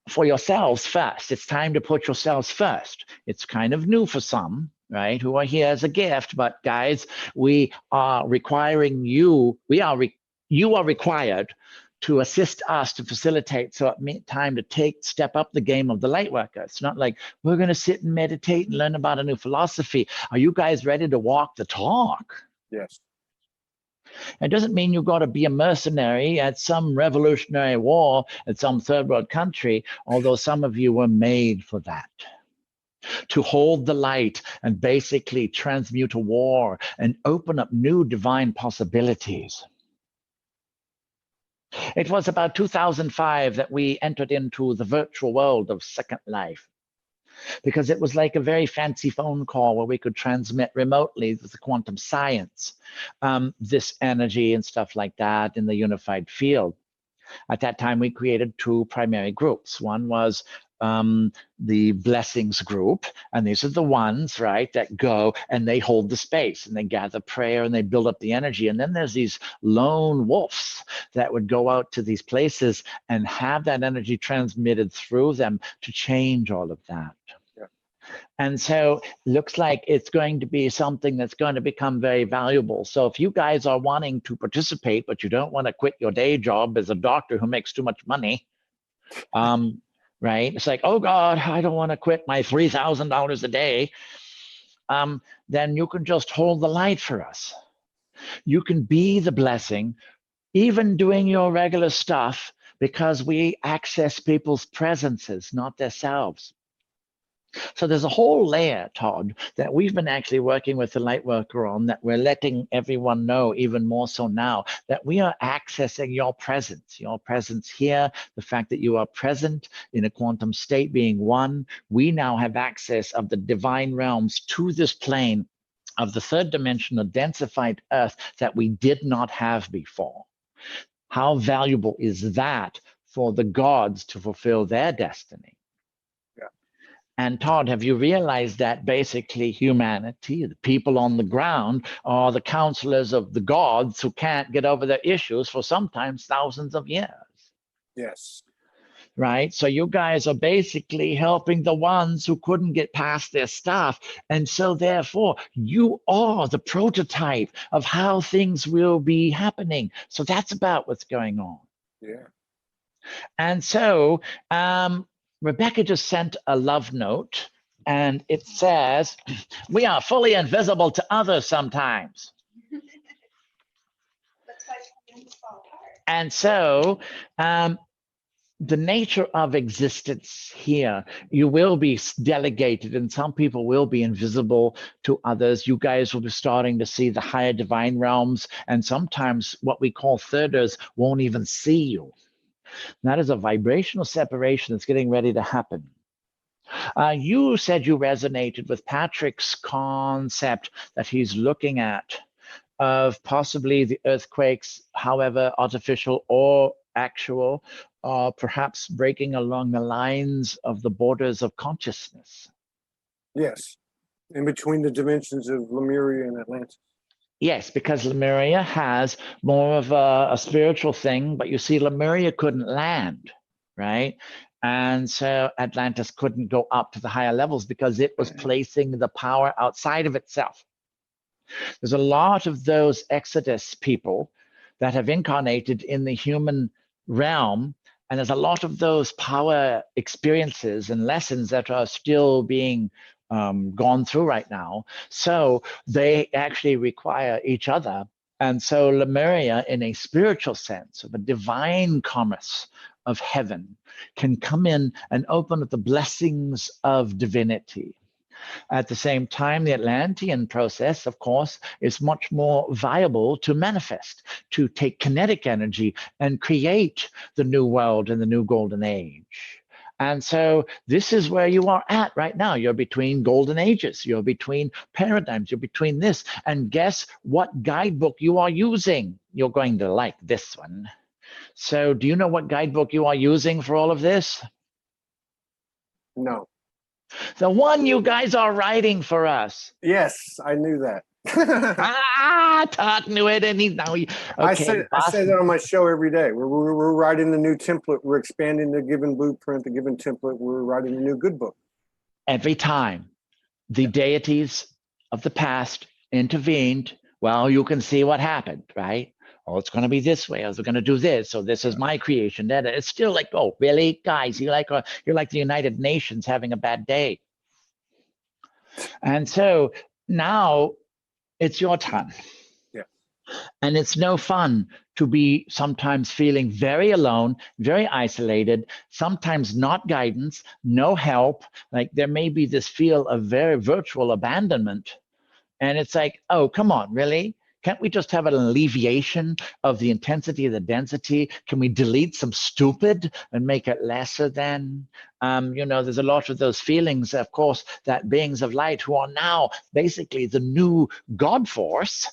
for yourselves first. It's time to put yourselves first. It's kind of new for some, right, who are here as a gift. But guys, we are requiring you, you are required to assist us to facilitate. So it's time to step up the game of the light worker. It's not like we're going to sit and meditate and learn about a new philosophy. Are you guys ready to walk the talk? Yes. It doesn't mean you've got to be a mercenary at some revolutionary war at some third world country, although some of you were made for that. To hold the light and basically transmute a war and open up new divine possibilities. It was about 2005 that we entered into the virtual world of Second Life, because it was like a very fancy phone call where we could transmit remotely with the quantum science, this energy and stuff like that in the unified field. At that time, we created two primary groups. One was the blessings group, and these are the ones, right, that go and they hold the space and they gather prayer and they build up the energy. And then there's these lone wolves that would go out to these places and have that energy transmitted through them to change all of that. And so looks like it's going to be something that's going to become very valuable. So if you guys are wanting to participate, but you don't want to quit your day job as a doctor who makes too much money, right? It's like, oh God, I don't want to quit my $3,000 a day. Then you can just hold the light for us. You can be the blessing, even doing your regular stuff, because we access people's presences, not their selves. So there's a whole layer, Todd, that we've been actually working with the Lightworker on, that we're letting everyone know even more so now, that we are accessing your presence here, the fact that you are present in a quantum state being one. We now have access of the divine realms to this plane of the third dimensional densified Earth that we did not have before. How valuable is that for the gods to fulfill their destiny? And Todd, have you realized that basically humanity, the people on the ground, are the counselors of the gods who can't get over their issues for sometimes thousands of years? Yes. Right? So you guys are basically helping the ones who couldn't get past their stuff. And so therefore, you are the prototype of how things will be happening. So that's about what's going on. Yeah. And so, Rebecca just sent a love note, and it says, we are fully invisible to others sometimes. And so the nature of existence here, you will be delegated, and some people will be invisible to others. You guys will be starting to see the higher divine realms, and sometimes what we call thirders won't even see you. That is a vibrational separation that's getting ready to happen. You said you resonated with Patrick's concept that he's looking at of possibly the earthquakes, however artificial or actual, perhaps breaking along the lines of the borders of consciousness. Yes. In between the dimensions of Lemuria and Atlantis. Yes, because Lemuria has more of a spiritual thing, but you see, Lemuria couldn't land, right? And so Atlantis couldn't go up to the higher levels because it was placing the power outside of itself. There's a lot of those Exodus people that have incarnated in the human realm, and there's a lot of those power experiences and lessons that are still being gone through right now. So they actually require each other. And so Lemuria, in a spiritual sense, of a divine commerce of heaven, can come in and open up the blessings of divinity. At the same time, the Atlantean process, of course, is much more viable to manifest, to take kinetic energy and create the new world and the new golden age. And so this is where you are at right now. You're between golden ages. You're between paradigms. You're between this. And guess what guidebook you are using? You're going to like this one. So do you know what guidebook you are using for all of this? No. The one you guys are writing for us. Yes, I knew that. Todd knew it, and he now. Okay, I say that on my show every day. We're writing the new template. We're expanding the given blueprint, the given template. We're writing a new good book. Every time the deities of the past intervened, well, you can see what happened, right? Oh, it's going to be this way. I was going to do this. So this is my creation. That it's still like, oh, really, guys? You're like the United Nations having a bad day. And so now it's your turn. Yeah. And it's no fun to be sometimes feeling very alone, very isolated, sometimes not guidance, no help. Like there may be this feel of very virtual abandonment. And it's like, oh, come on, really? Can't we just have an alleviation of the intensity of the density? Can we delete some stupid and make it lesser than? There's a lot of those feelings, of course, that beings of light who are now basically the new God force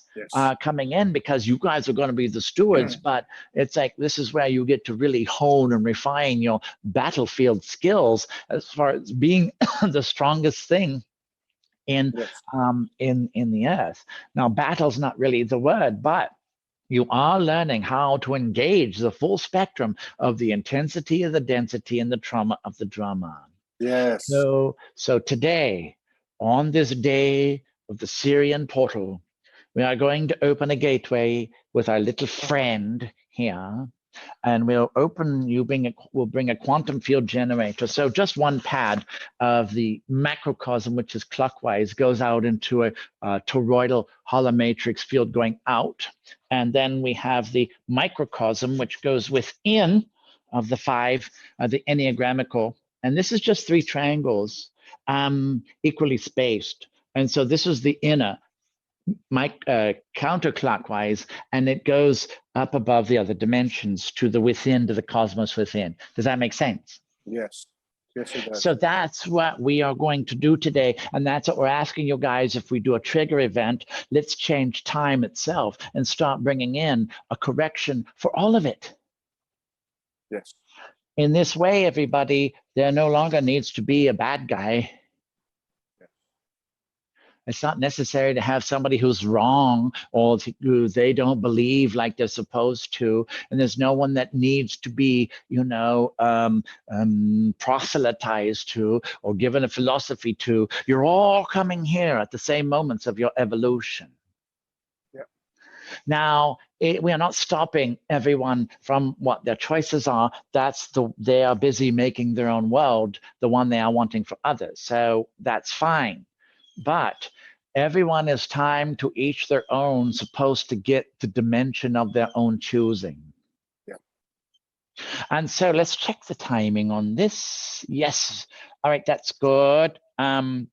coming in, because you guys are going to be the stewards. But it's like, this is where you get to really hone and refine your battlefield skills as far as being the strongest thing in the earth. Now, battle's not really the word, but you are learning how to engage the full spectrum of the intensity of the density and the trauma of the drama. Yes. So today, on this day of the Syrian portal, we are going to open a gateway with our little friend here. And we'll bring a quantum field generator. So just one pad of the macrocosm, which is clockwise, goes out into a toroidal hollow matrix field going out. And then we have the microcosm, which goes within of the five, the enneagrammical. And this is just three triangles, equally spaced. And so this is the inner, counterclockwise, and it goes up above the other dimensions to the within, to the cosmos within. Does that make sense? Yes. Yes, it does. So that's what we are going to do today. And that's what we're asking you guys. If we do a trigger event, let's change time itself and start bringing in a correction for all of it. Yes. In this way, everybody, there no longer needs to be a bad guy. It's not necessary to have somebody who's wrong or who they don't believe like they're supposed to. And there's no one that needs to be, proselytized to or given a philosophy to. You're all coming here at the same moments of your evolution. Yeah. Now, we are not stopping everyone from what their choices are. They are busy making their own world, the one they are wanting for others. So that's fine. But everyone is time to each their own, supposed to get the dimension of their own choosing. Yeah. And so let's check the timing on this. Yes. All right, that's good. We'll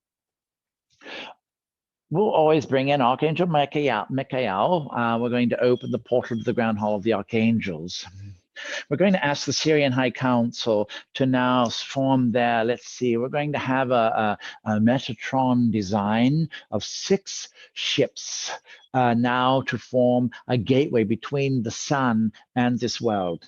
always bring in Archangel Michael. We're going to open the portal to the ground hall of the Archangels. We're going to ask the Syrian High Council to now form their, let's see, we're going to have a Metatron design of 6 ships now to form a gateway between the sun and this world.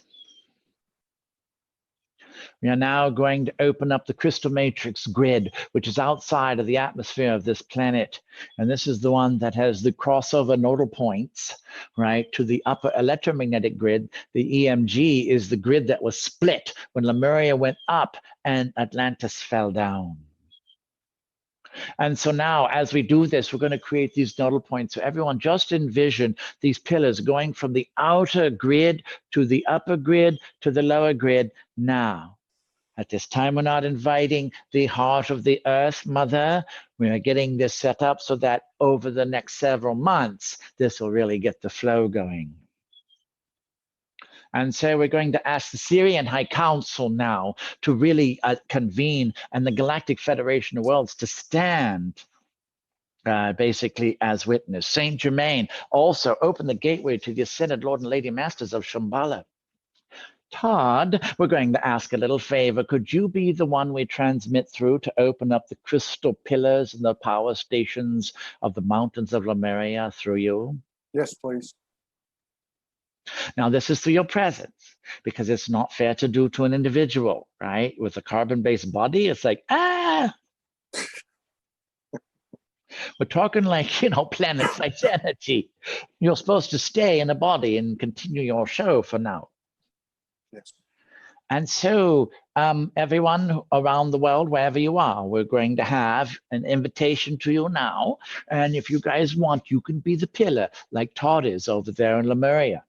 We are now going to open up the crystal matrix grid, which is outside of the atmosphere of this planet. And this is the one that has the crossover nodal points, right, to the upper electromagnetic grid. The EMG is the grid that was split when Lemuria went up and Atlantis fell down. And so now, as we do this, we're going to create these nodal points. So everyone just envision these pillars going from the outer grid to the upper grid to the lower grid now. At this time, we're not inviting the heart of the Earth Mother. We are getting this set up so that over the next several months, this will really get the flow going. And so we're going to ask the Syrian High Council now to really convene, and the Galactic Federation of Worlds to stand basically as witness. Saint Germain also open the gateway to the Ascended Lord and Lady Masters of Shambhala. Todd, we're going to ask a little favor. Could you be the one we transmit through to open up the crystal pillars and the power stations of the mountains of Lemuria through you? Yes, please. Now, this is through your presence, because it's not fair to do to an individual, right? With a carbon-based body, it's like, ah! We're talking like, you know, planet-sized energy. You're supposed to stay in a body and continue your show for now. Yes. And so everyone around the world, wherever you are, we're going to have an invitation to you now. And if you guys want, you can be the pillar like Todd is over there in Lemuria.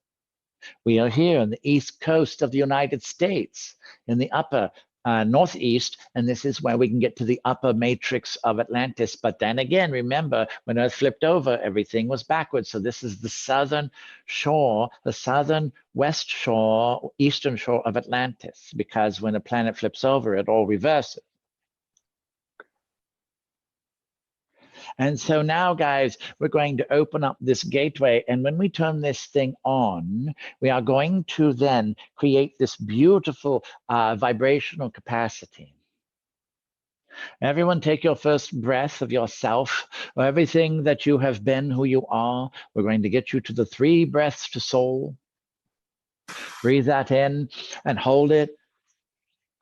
We are here on the east coast of the United States, in the upper northeast, and this is where we can get to the upper matrix of Atlantis. But then again, remember, when Earth flipped over, everything was backwards. So this is the southern shore, the southern west shore, eastern shore of Atlantis, because when a planet flips over, it all reverses. And so now, guys, we're going to open up this gateway. And when we turn this thing on, we are going to then create this beautiful vibrational capacity. Everyone take your first breath of yourself, or everything that you have been, who you are. We're going to get you to the 3 breaths to soul. Breathe that in and hold it.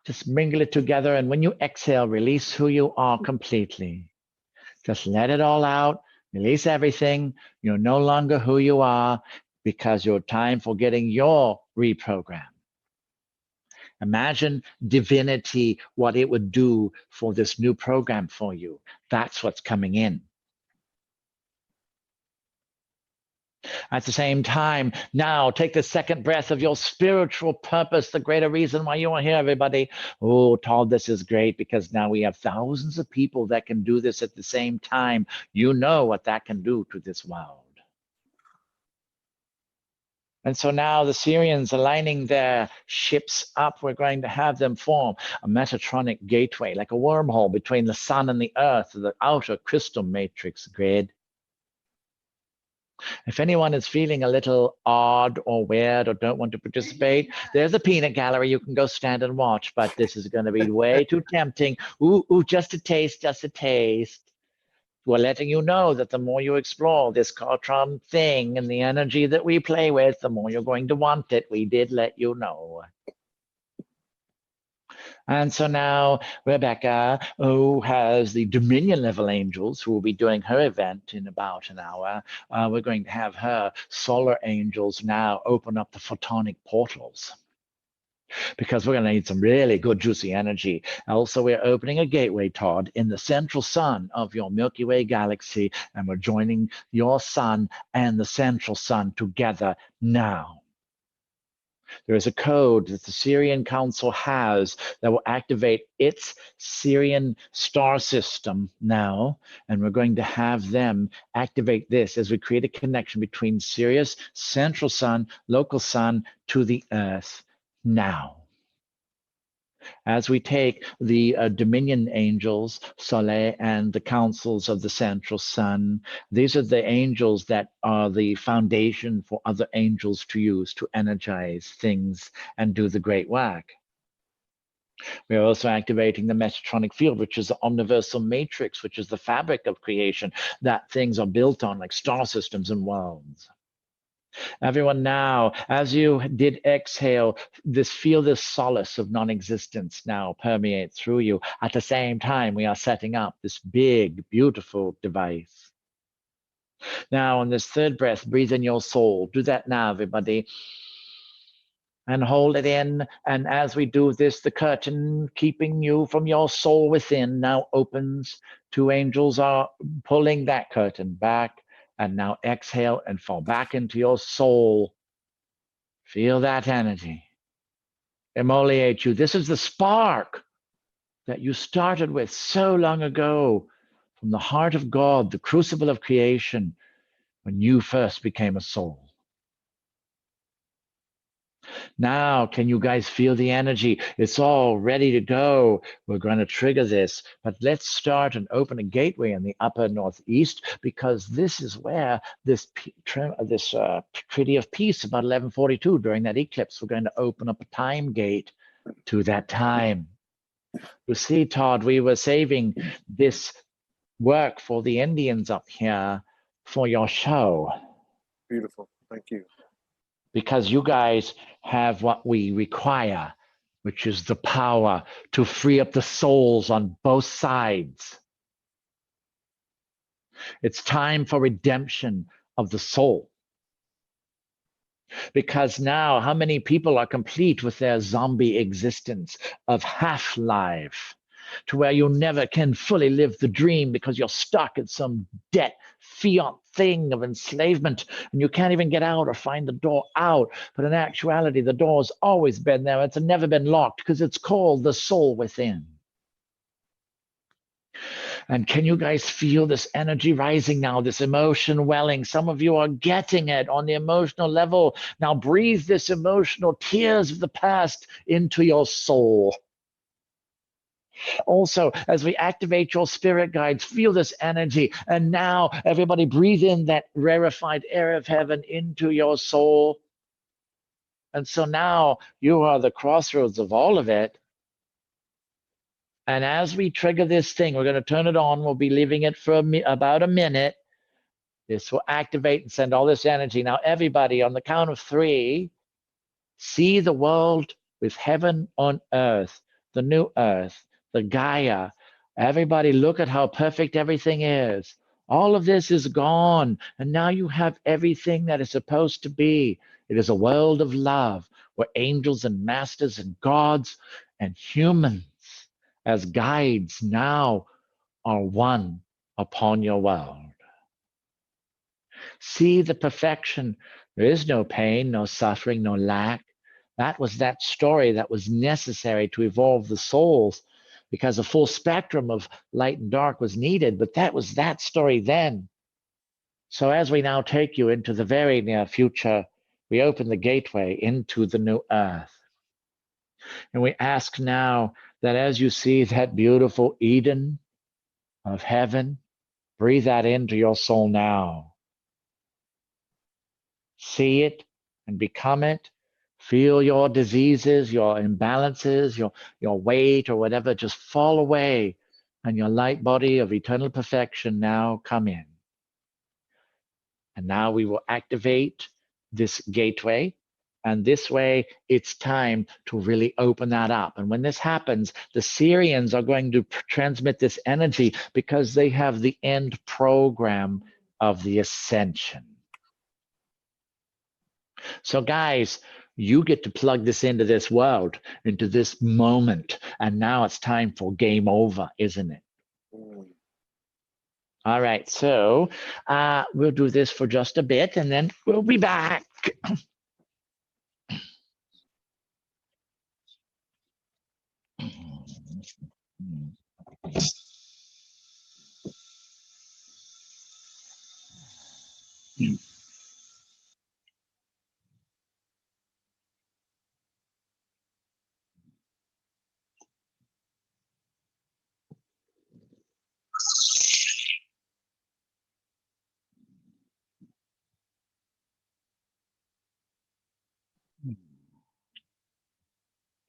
Just mingle it together. And when you exhale, release who you are completely. Just let it all out, release everything. You're no longer who you are, because you're time for getting your reprogram. Imagine divinity, what it would do for this new program for you. That's what's coming in. At the same time, now take the second breath of your spiritual purpose, the greater reason why you are here, everybody. Oh, Todd, this is great, because now we have thousands of people that can do this at the same time. You know what that can do to this world. And so now the Syrians are lining their ships up. We're going to have them form a Metatronic gateway, like a wormhole between the sun and the earth, the outer crystal matrix grid. If anyone is feeling a little odd or weird or don't want to participate, there's a peanut gallery. You can go stand and watch, but this is going to be way too tempting. Ooh, just a taste, just a taste. We're letting you know that the more you explore this Car Tron thing and the energy that we play with, the more you're going to want it. We did let you know. And so now Rebecca, who has the Dominion level angels, who will be doing her event in about an hour, we're going to have her solar angels now open up the photonic portals, because we're going to need some really good juicy energy. Also, we're opening a gateway, Todd, in the central sun of your Milky Way galaxy, and we're joining your sun and the central sun together now. There is a code that the Syrian Council has that will activate its Syrian star system now, and we're going to have them activate this as we create a connection between Sirius, central sun, local sun, to the Earth now. As we take the Dominion angels, Soleil, and the councils of the central sun, these are the angels that are the foundation for other angels to use to energize things and do the great work. We are also activating the Metatronic field, which is the omniversal matrix, which is the fabric of creation that things are built on, like star systems and worlds. Everyone now, as you did exhale, feel this solace of non-existence now permeate through you. At the same time, we are setting up this big, beautiful device. Now, on this third breath, breathe in your soul. Do that now, everybody. And hold it in. And as we do this, the curtain keeping you from your soul within now opens. Two angels are pulling that curtain back. And now exhale and fall back into your soul. Feel that energy. Emoliate you. This is the spark that you started with so long ago from the heart of God, the crucible of creation, when you first became a soul. Now, can you guys feel the energy? It's all ready to go. We're going to trigger this, but let's start and open a gateway in the upper northeast, because this is where this Treaty of Peace about 1142 during that eclipse, we're going to open up a time gate to that time. You see, Todd, we were saving this work for the Indians up here for your show. Beautiful. Thank you. Because you guys have what we require, which is the power to free up the souls on both sides. It's time for redemption of the soul. Because now, how many people are complete with their zombie existence of half-life, to where you never can fully live the dream because you're stuck in some debt fiat thing of enslavement and you can't even get out or find the door out. But in actuality, the door's always been there. It's never been locked because it's called the soul within. And can you guys feel this energy rising now, this emotion welling? Some of you are getting it on the emotional level. Now breathe this emotional tears of the past into your soul. Also, as we activate your spirit guides, feel this energy. And now everybody breathe in that rarefied air of heaven into your soul. And so now you are the crossroads of all of it. And as we trigger this thing, we're going to turn it on. We'll be leaving it for about a minute. This will activate and send all this energy. Now, everybody, on the count of 3, see the world with heaven on earth, the new earth, the Gaia. Everybody, look at how perfect everything is. All of this is gone. And now you have everything that is supposed to be. It is a world of love where angels and masters and gods and humans as guides now are one upon your world. See the perfection. There is no pain, no suffering, no lack. That was that story that was necessary to evolve the souls, because a full spectrum of light and dark was needed, but that was that story then. So as we now take you into the very near future, we open the gateway into the new earth. And we ask now that as you see that beautiful Eden of heaven, breathe that into your soul now. See it and become it. Feel your diseases, your imbalances, your weight or whatever just fall away, and your light body of eternal perfection now come in. And now we will activate this gateway. And this way, it's time to really open that up. And when this happens, the Syrians are going to transmit this energy because they have the end program of the ascension. So guys, you get to plug this into this world, into this moment. And now it's time for game over, isn't it? All right, so we'll do this for just a bit and then we'll be back.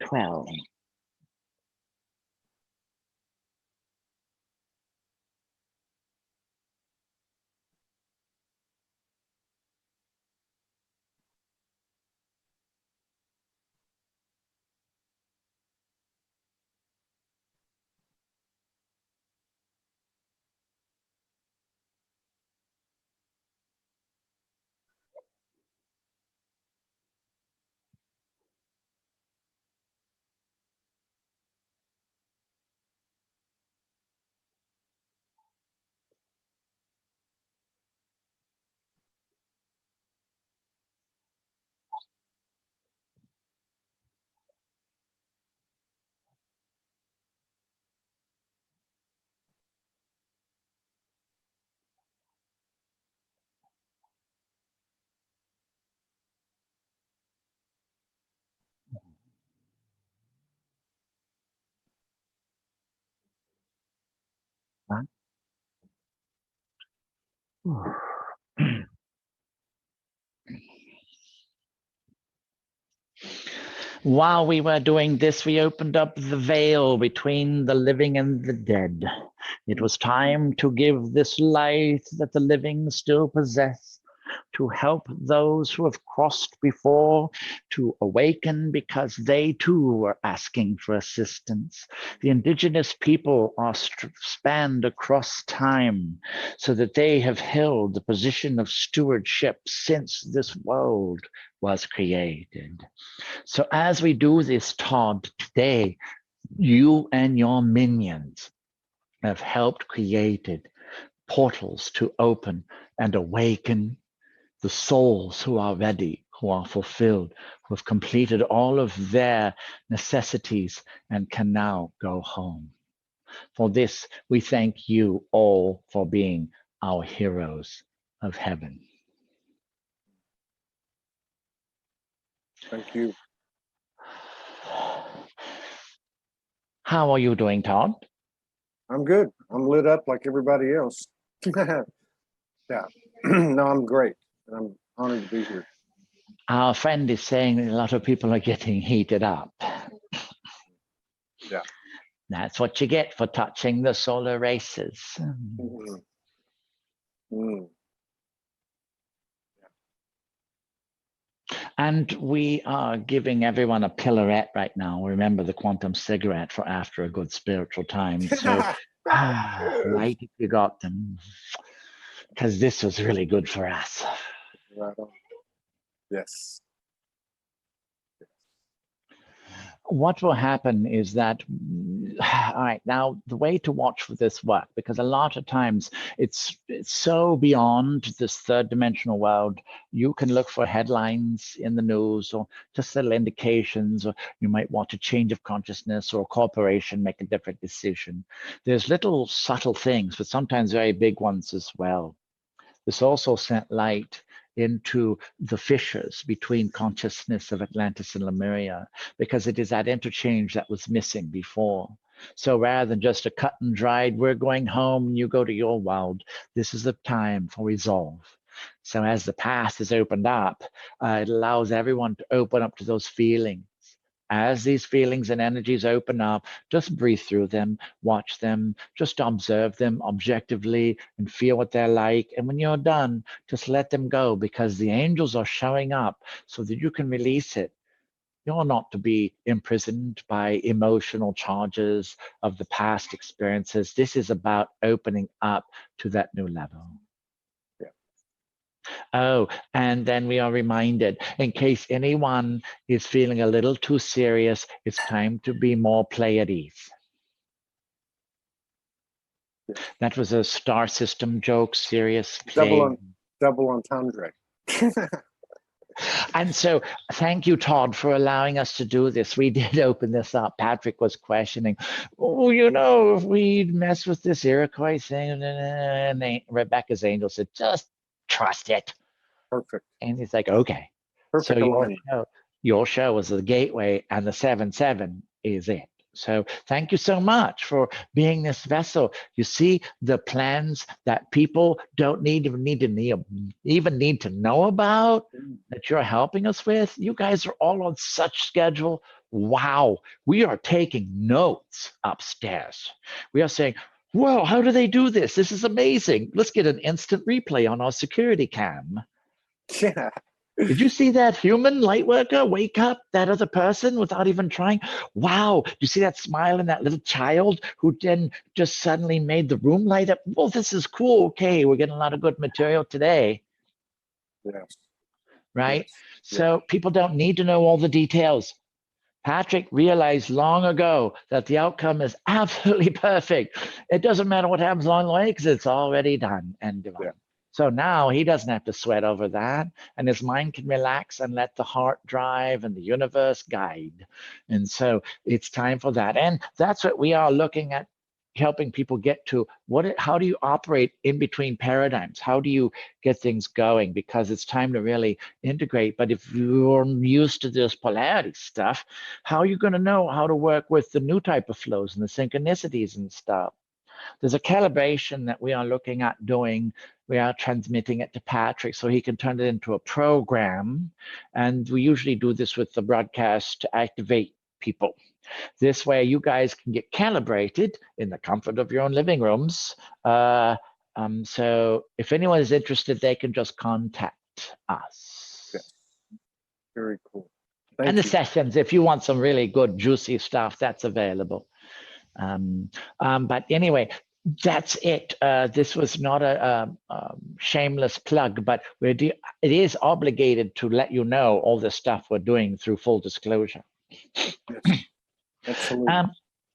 Twelve. While we were doing this, we opened up the veil between the living and the dead. It was time to give this light that the living still possess, to help those who have crossed before to awaken because they too were asking for assistance. The indigenous people are spanned across time so that they have held the position of stewardship since this world was created. So as we do this, Todd, today, you and your minions have helped created portals to open and awaken the souls who are ready, who are fulfilled, who have completed all of their necessities and can now go home. For this, we thank you all for being our heroes of heaven. Thank you. How are you doing, Todd? I'm good. I'm lit up like everybody else. Yeah. No, I'm great. I'm honored to be here. Our friend is saying that a lot of people are getting heated up. Yeah. That's what you get for touching the solar races. Mm-hmm. Mm. And we are giving everyone a pillarette right now. Remember the quantum cigarette for after a good spiritual time. So light if you got them, because this was really good for us. Right on. Yes. What will happen is that, all right, now the way to watch for this work, because a lot of times it's so beyond this third dimensional world, you can look for headlines in the news or just little indications, or you might want a change of consciousness or a corporation make a different decision. There's little subtle things, but sometimes very big ones as well. This also sent light into the fissures between consciousness of Atlantis and Lemuria, because it is that interchange that was missing before. So rather than just a cut and dried, we're going home and you go to your world, this is the time for resolve. So as the past is opened up, it allows everyone to open up to those feelings. As these feelings and energies open up, just breathe through them, watch them, just observe them objectively and feel what they're like. And when you're done, just let them go, because the angels are showing up so that you can release it. You're not to be imprisoned by emotional charges of the past experiences. This is about opening up to that new level. Oh, and then we are reminded, in case anyone is feeling a little too serious, it's time to be more Pleiades. That was a star system joke, serious. Double entendre. And so thank you, Todd, for allowing us to do this. We did open this up. Patrick was questioning, oh, you know, if we mess with this Iroquois thing, and Rebecca's angel said, just trust it. Perfect. And he's like, okay. Perfect. So your show was the gateway, and the 7-7 is it. So thank you so much for being this vessel. You see the plans that people don't even need to know about, that you're helping us with. You guys are all on such schedule. Wow, we are taking notes upstairs. We are saying, whoa, how do they do this? This is amazing. Let's get an instant replay on our security cam. Yeah. Did you see that human light worker wake up that other person without even trying? Wow. You see that smile in that little child who then just suddenly made the room light up? Well, this is cool. Okay, we're getting a lot of good material today. Yes. Right? Yes. So people don't need to know all the details. Patrick realized long ago that the outcome is absolutely perfect. It doesn't matter what happens along the way because it's already done and divine. Yeah. So now he doesn't have to sweat over that, and his mind can relax and let the heart drive and the universe guide. And so it's time for that. And that's what we are looking at, helping people get to. How do you operate in between paradigms? How do you get things going? Because it's time to really integrate. But if you're used to this polarity stuff, how are you going to know how to work with the new type of flows and the synchronicities and stuff? There's a calibration that we are looking at doing. We are transmitting it to Patrick so he can turn it into a program. And we usually do this with the broadcast to activate people. This way you guys can get calibrated in the comfort of your own living rooms. So if anyone is interested, they can just contact us. Yes. Very cool. Thank you. The sessions, if you want some really good, juicy stuff, that's available. But anyway, that's it. This was not a shameless plug, but it is obligated to let you know all the stuff we're doing through full disclosure. Yes. Absolutely.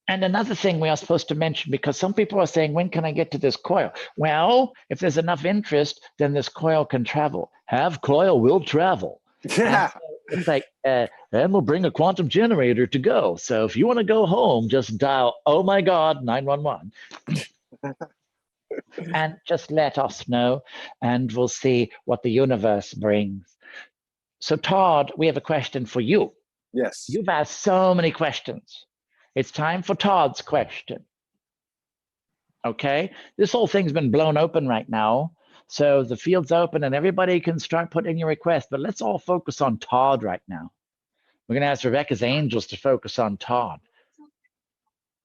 And another thing we are supposed to mention, because some people are saying, when can I get to this coil? Well, if there's enough interest, then this coil can travel. Have coil will travel. Yeah. So it's like, and we'll bring a quantum generator to go. So if you want to go home, just dial, oh my God, 911. And just let us know, and we'll see what the universe brings. So Todd, we have a question for you. Yes. You've asked so many questions. It's time for Todd's question. Okay, this whole thing's been blown open right now. So the field's open and everybody can start putting your request, but let's all focus on Todd right now. We're gonna ask Rebecca's angels to focus on Todd.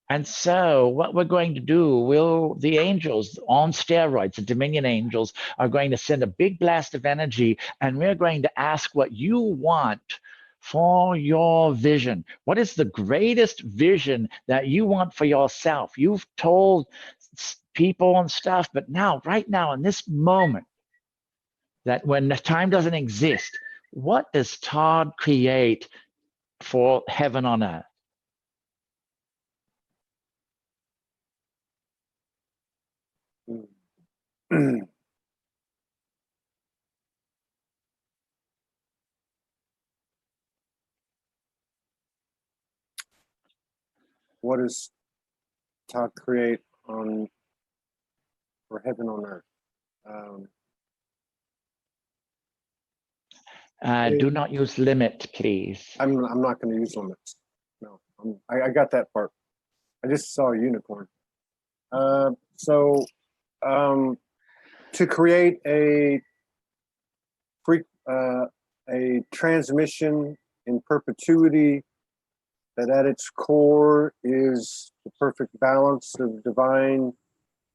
And so what we're going to do, the angels on steroids, the Dominion angels, are going to send a big blast of energy, and we're going to ask what you want for your vision. What is the greatest vision that you want for yourself? You've told people and stuff, but now, right now, in this moment, that when the time doesn't exist, what does Todd create for heaven on earth? What does Todd create for heaven on earth? Do not use limit, please. I'm not going to use limits. No, I got that part. I just saw a unicorn. To create a transmission in perpetuity that at its core is the perfect balance of divine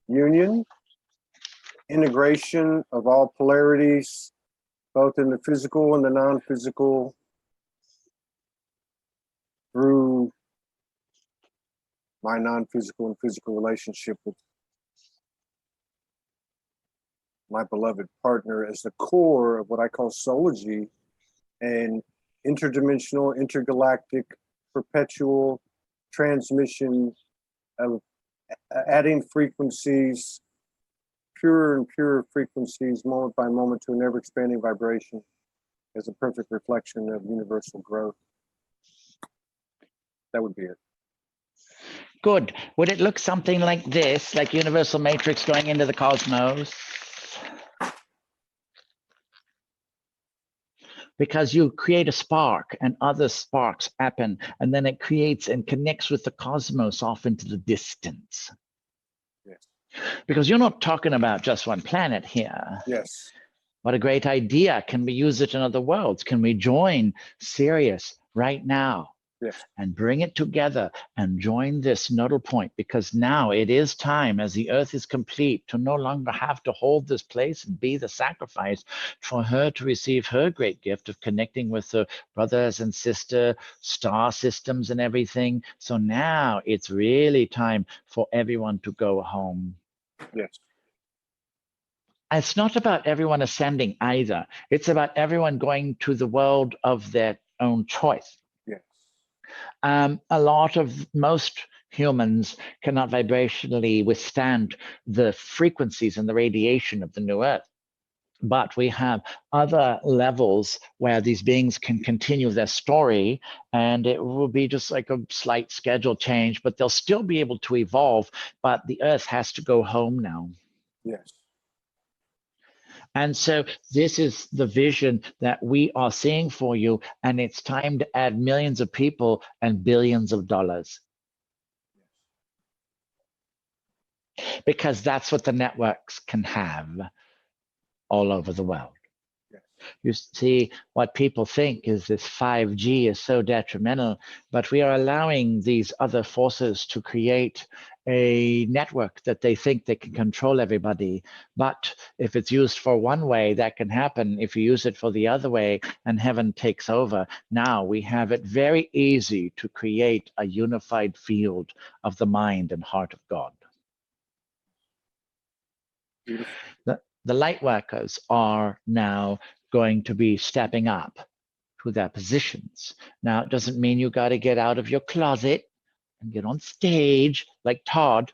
union, integration of all polarities, both in the physical and the non-physical, through my non-physical and physical relationship with my beloved partner as the core of what I call Soulogy, and interdimensional, intergalactic, perpetual transmission of adding frequencies, purer and purer frequencies, moment by moment, to an ever-expanding vibration as a perfect reflection of universal growth. That would be it. Good. Would it look something like this, like universal matrix going into the cosmos? Because you create a spark and other sparks happen, and then it creates and connects with the cosmos off into the distance. Yes. Because you're not talking about just one planet here. Yes. What a great idea. Can we use it in other worlds? Can we join Sirius right now? Yes. And bring it together and join this nodal point, because now it is time, as the earth is complete, to no longer have to hold this place and be the sacrifice, for her to receive her great gift of connecting with her brothers and sister star systems and everything. So now it's really time for everyone to go home. Yes. It's not about everyone ascending either. It's about everyone going to the world of their own choice. Most humans cannot vibrationally withstand the frequencies and the radiation of the new earth. But we have other levels where these beings can continue their story, and it will be just like a slight schedule change, but they'll still be able to evolve, but the earth has to go home now. Yes. And so this is the vision that we are seeing for you, and it's time to add millions of people and billions of dollars. because that's what the networks can have all over the world. You see, what people think is this 5G is so detrimental, but we are allowing these other forces to create a network that they think they can control everybody. But if it's used for one way, that can happen. If you use it for the other way and heaven takes over, now we have it very easy to create a unified field of the mind and heart of God. The light workers are now going to be stepping up to their positions. Now, it doesn't mean you got to get out of your closet and get on stage like Todd,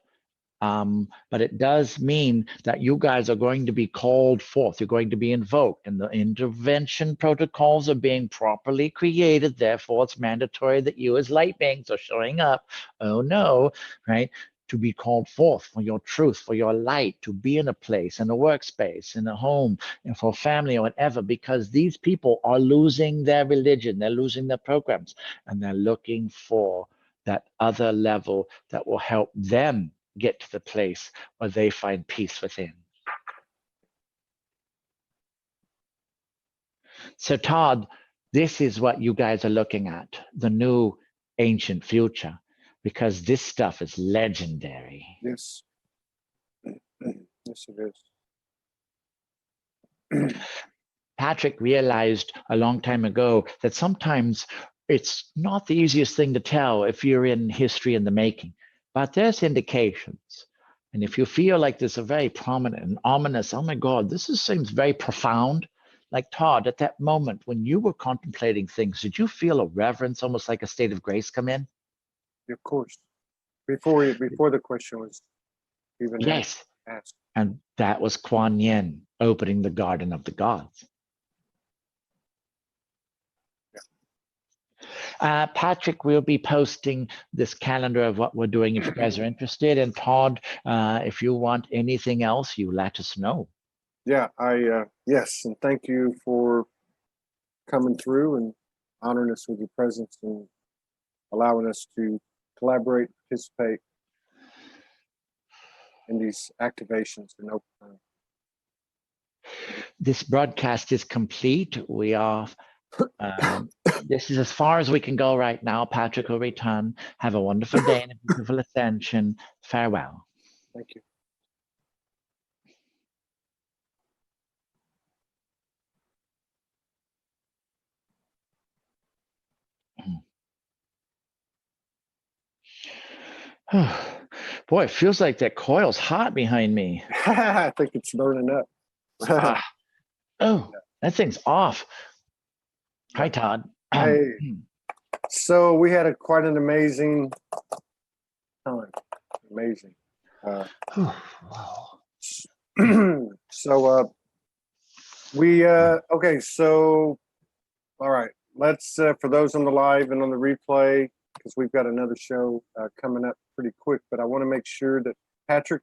but it does mean that you guys are going to be called forth. You're going to be invoked, and the intervention protocols are being properly created. Therefore, it's mandatory that you as light beings are showing up. Oh no, right? To be called forth for your truth, for your light, to be in a place, in a workspace, in a home, and for family or whatever, because these people are losing their religion, they're losing their programs, and they're looking for that other level that will help them get to the place where they find peace within. So Todd, this is what you guys are looking at, the new ancient future, because this stuff is legendary. Yes. Yes, it is. Patrick realized a long time ago that sometimes it's not the easiest thing to tell if you're in history in the making, but there's indications. And if you feel like there's a very prominent and ominous, oh my God, seems very profound. Like Todd, at that moment when you were contemplating things, did you feel a reverence, almost like a state of grace come in? Of course. Before the question was even asked. And that was Kuan Yin opening the garden of the gods. Patrick will be posting this calendar of what we're doing if you guys are interested. And Todd, if you want anything else, you let us know. Yeah, yes, and thank you for coming through and honoring us with your presence and allowing us to collaborate, participate in these activations and open. This broadcast is complete. We are. This is as far as we can go right now. Patrick will return. Have a wonderful day and a beautiful ascension. Farewell. Thank you. Boy, it feels like that coil's hot behind me. I think it's burning up. Oh, that thing's off. Hi, Todd. Hey. So we had quite an amazing time. Amazing. So okay, so all right, let's for those on the live and on the replay, because we've got another show coming up pretty quick, but I want to make sure that Patrick,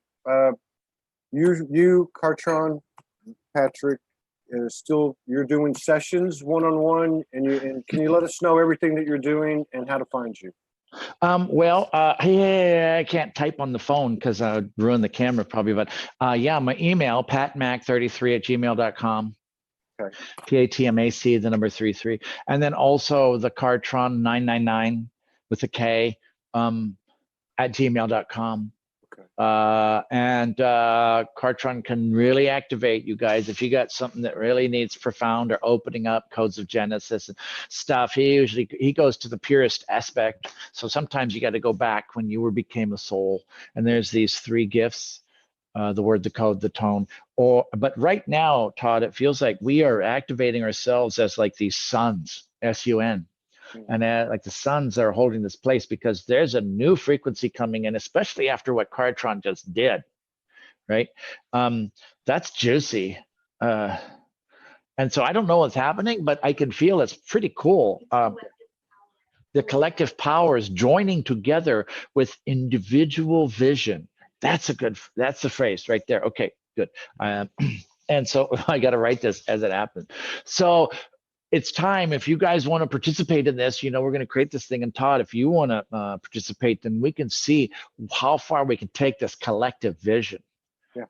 you Kartron, Patrick, you're doing sessions one-on-one, and can you let us know everything that you're doing and how to find you? Well, yeah, I can't type on the phone because I would ruin the camera probably, but yeah, my email, patmac33@gmail.com. Okay. PATMAC, the number 33. And then also the Cartron 999 with a K at gmail.com. Okay. And Kartron can really activate you guys if you got something that really needs profound or opening up codes of Genesis and stuff. He goes to the purest aspect. So sometimes you got to go back when you became a soul. And there's these 3 gifts: the word, the code, the tone. But right now, Todd, it feels like we are activating ourselves as like these suns, S-U-N. And like the suns are holding this place because there's a new frequency coming in, especially after what Kartron just did, right? That's juicy. And so I don't know what's happening, but I can feel it's pretty cool. The collective powers joining together with individual vision. That's the phrase right there. Okay, good. And so I got to write this as it happens. So it's time. If you guys want to participate in this, we're going to create this thing. And Todd, if you want to participate, then we can see how far we can take this collective vision. Yeah.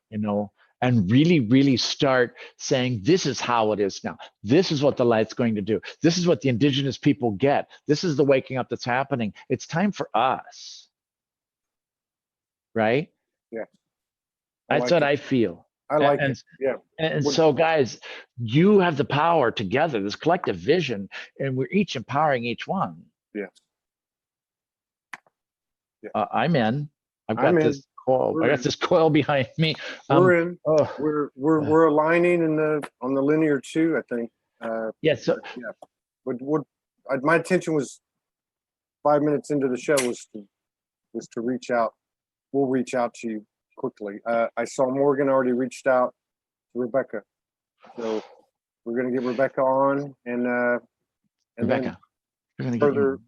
And really, really start saying, this is how it is now. This is what the light's going to do. This is what the indigenous people get. This is the waking up that's happening. It's time for us. Right? Yeah. That's what I feel. I like it. Yeah. And so, guys, you have the power together, this collective vision, and we're each empowering each one. Yeah. I'm in. I've got this coil. I got this coil behind me. We're in. We're aligning on the linear 2, I think. Yes. What my intention was 5 minutes into the show was to reach out. We'll reach out to you quickly. I saw Morgan already reached out to Rebecca, so we're going to get Rebecca on and Rebecca, then further.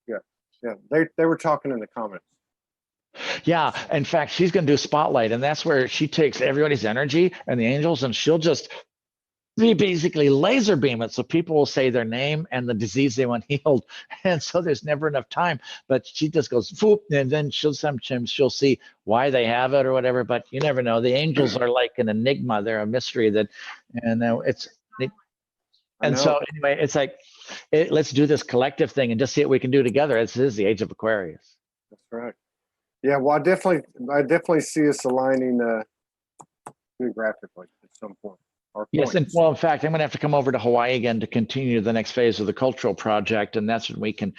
Yeah. They were talking in the comments. Yeah, in fact, she's going to do spotlight, and that's where she takes everybody's energy and the angels, and she'll just basically laser beam it, so people will say their name and the disease they want healed, and so there's never enough time. But she just goes whoop, and then sometimes she'll see why they have it or whatever. But you never know. The angels are like an enigma; they're a mystery so anyway, it's like let's do this collective thing and just see what we can do together. This is the age of Aquarius. That's right. Yeah, well, I definitely see us aligning geographically at some point. Yes, and well, in fact, I'm going to have to come over to Hawaii again to continue the next phase of the cultural project, and that's when we can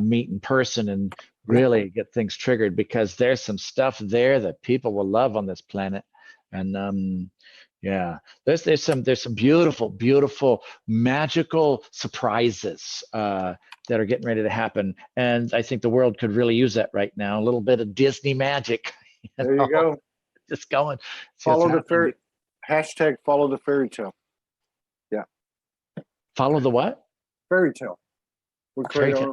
meet in person and really get things triggered, because there's some stuff there that people will love on this planet. And there's some beautiful, magical surprises that are getting ready to happen, and I think the world could really use that right now. A little bit of Disney magic. There you go. Just going. Follow the fairy. Hashtag follow the fairy tale. Yeah. Follow the what? Fairy tale.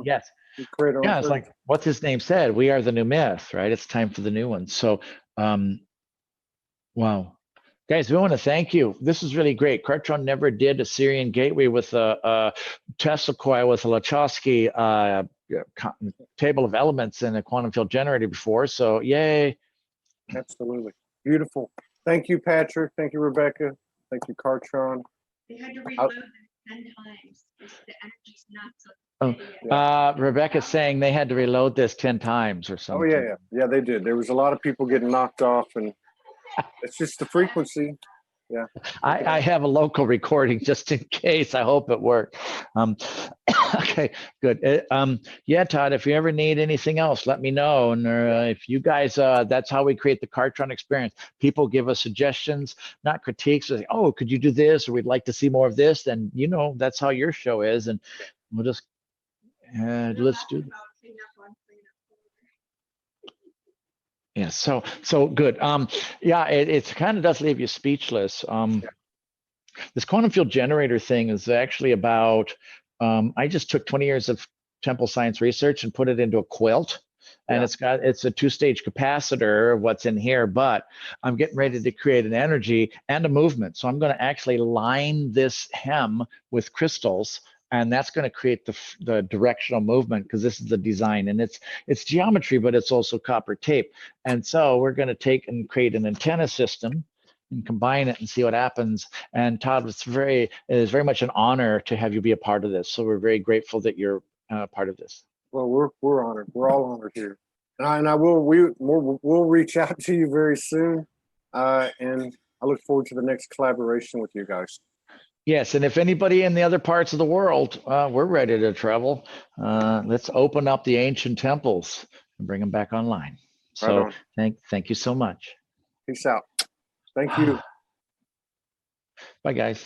Yes. Yeah, it's like what his name said. We are the new myth, right? It's time for the new one. So, wow. Guys, we want to thank you. This is really great. Kartron never did a Syrian gateway with a Tesla coil with a Lachowski table of elements and a quantum field generator before. So, yay. Absolutely. Beautiful. Thank you, Patrick. Thank you, Rebecca. Thank you, Kartron. They had to reload them 10 times. The energy's not so Rebecca's saying they had to reload this 10 times or something. Oh, yeah, they did. There was a lot of people getting knocked off, and it's just the frequency. Yeah. I have a local recording just in case. I hope it worked. Okay, good. Yeah, Todd, if you ever need anything else, let me know. And if you guys, that's how we create the Kartron experience. People give us suggestions, not critiques. Like, oh, could you do this? Or we'd like to see more of this. Then, that's how your show is. And we'll just, let's do that. Yeah, so good. It kind of does leave you speechless. This quantum field generator thing is actually about, I just took 20 years of temple science research and put it into a quilt. And it's a 2-stage capacitor of what's in here, but I'm getting ready to create an energy and a movement. So I'm going to actually line this hem with crystals, and that's going to create the directional movement, because this is the design, and it's geometry, but it's also copper tape. And so we're going to take and create an antenna system and combine it and see what happens. And Todd, it is very much an honor to have you be a part of this. So we're very grateful that you're part of this. Well, we're honored. We're all honored here, and we'll reach out to you very soon. And I look forward to the next collaboration with you guys. Yes, and if anybody in the other parts of the world, we're ready to travel. Let's open up the ancient temples and bring them back online. So thank you so much. Peace out. Thank you. Bye, guys.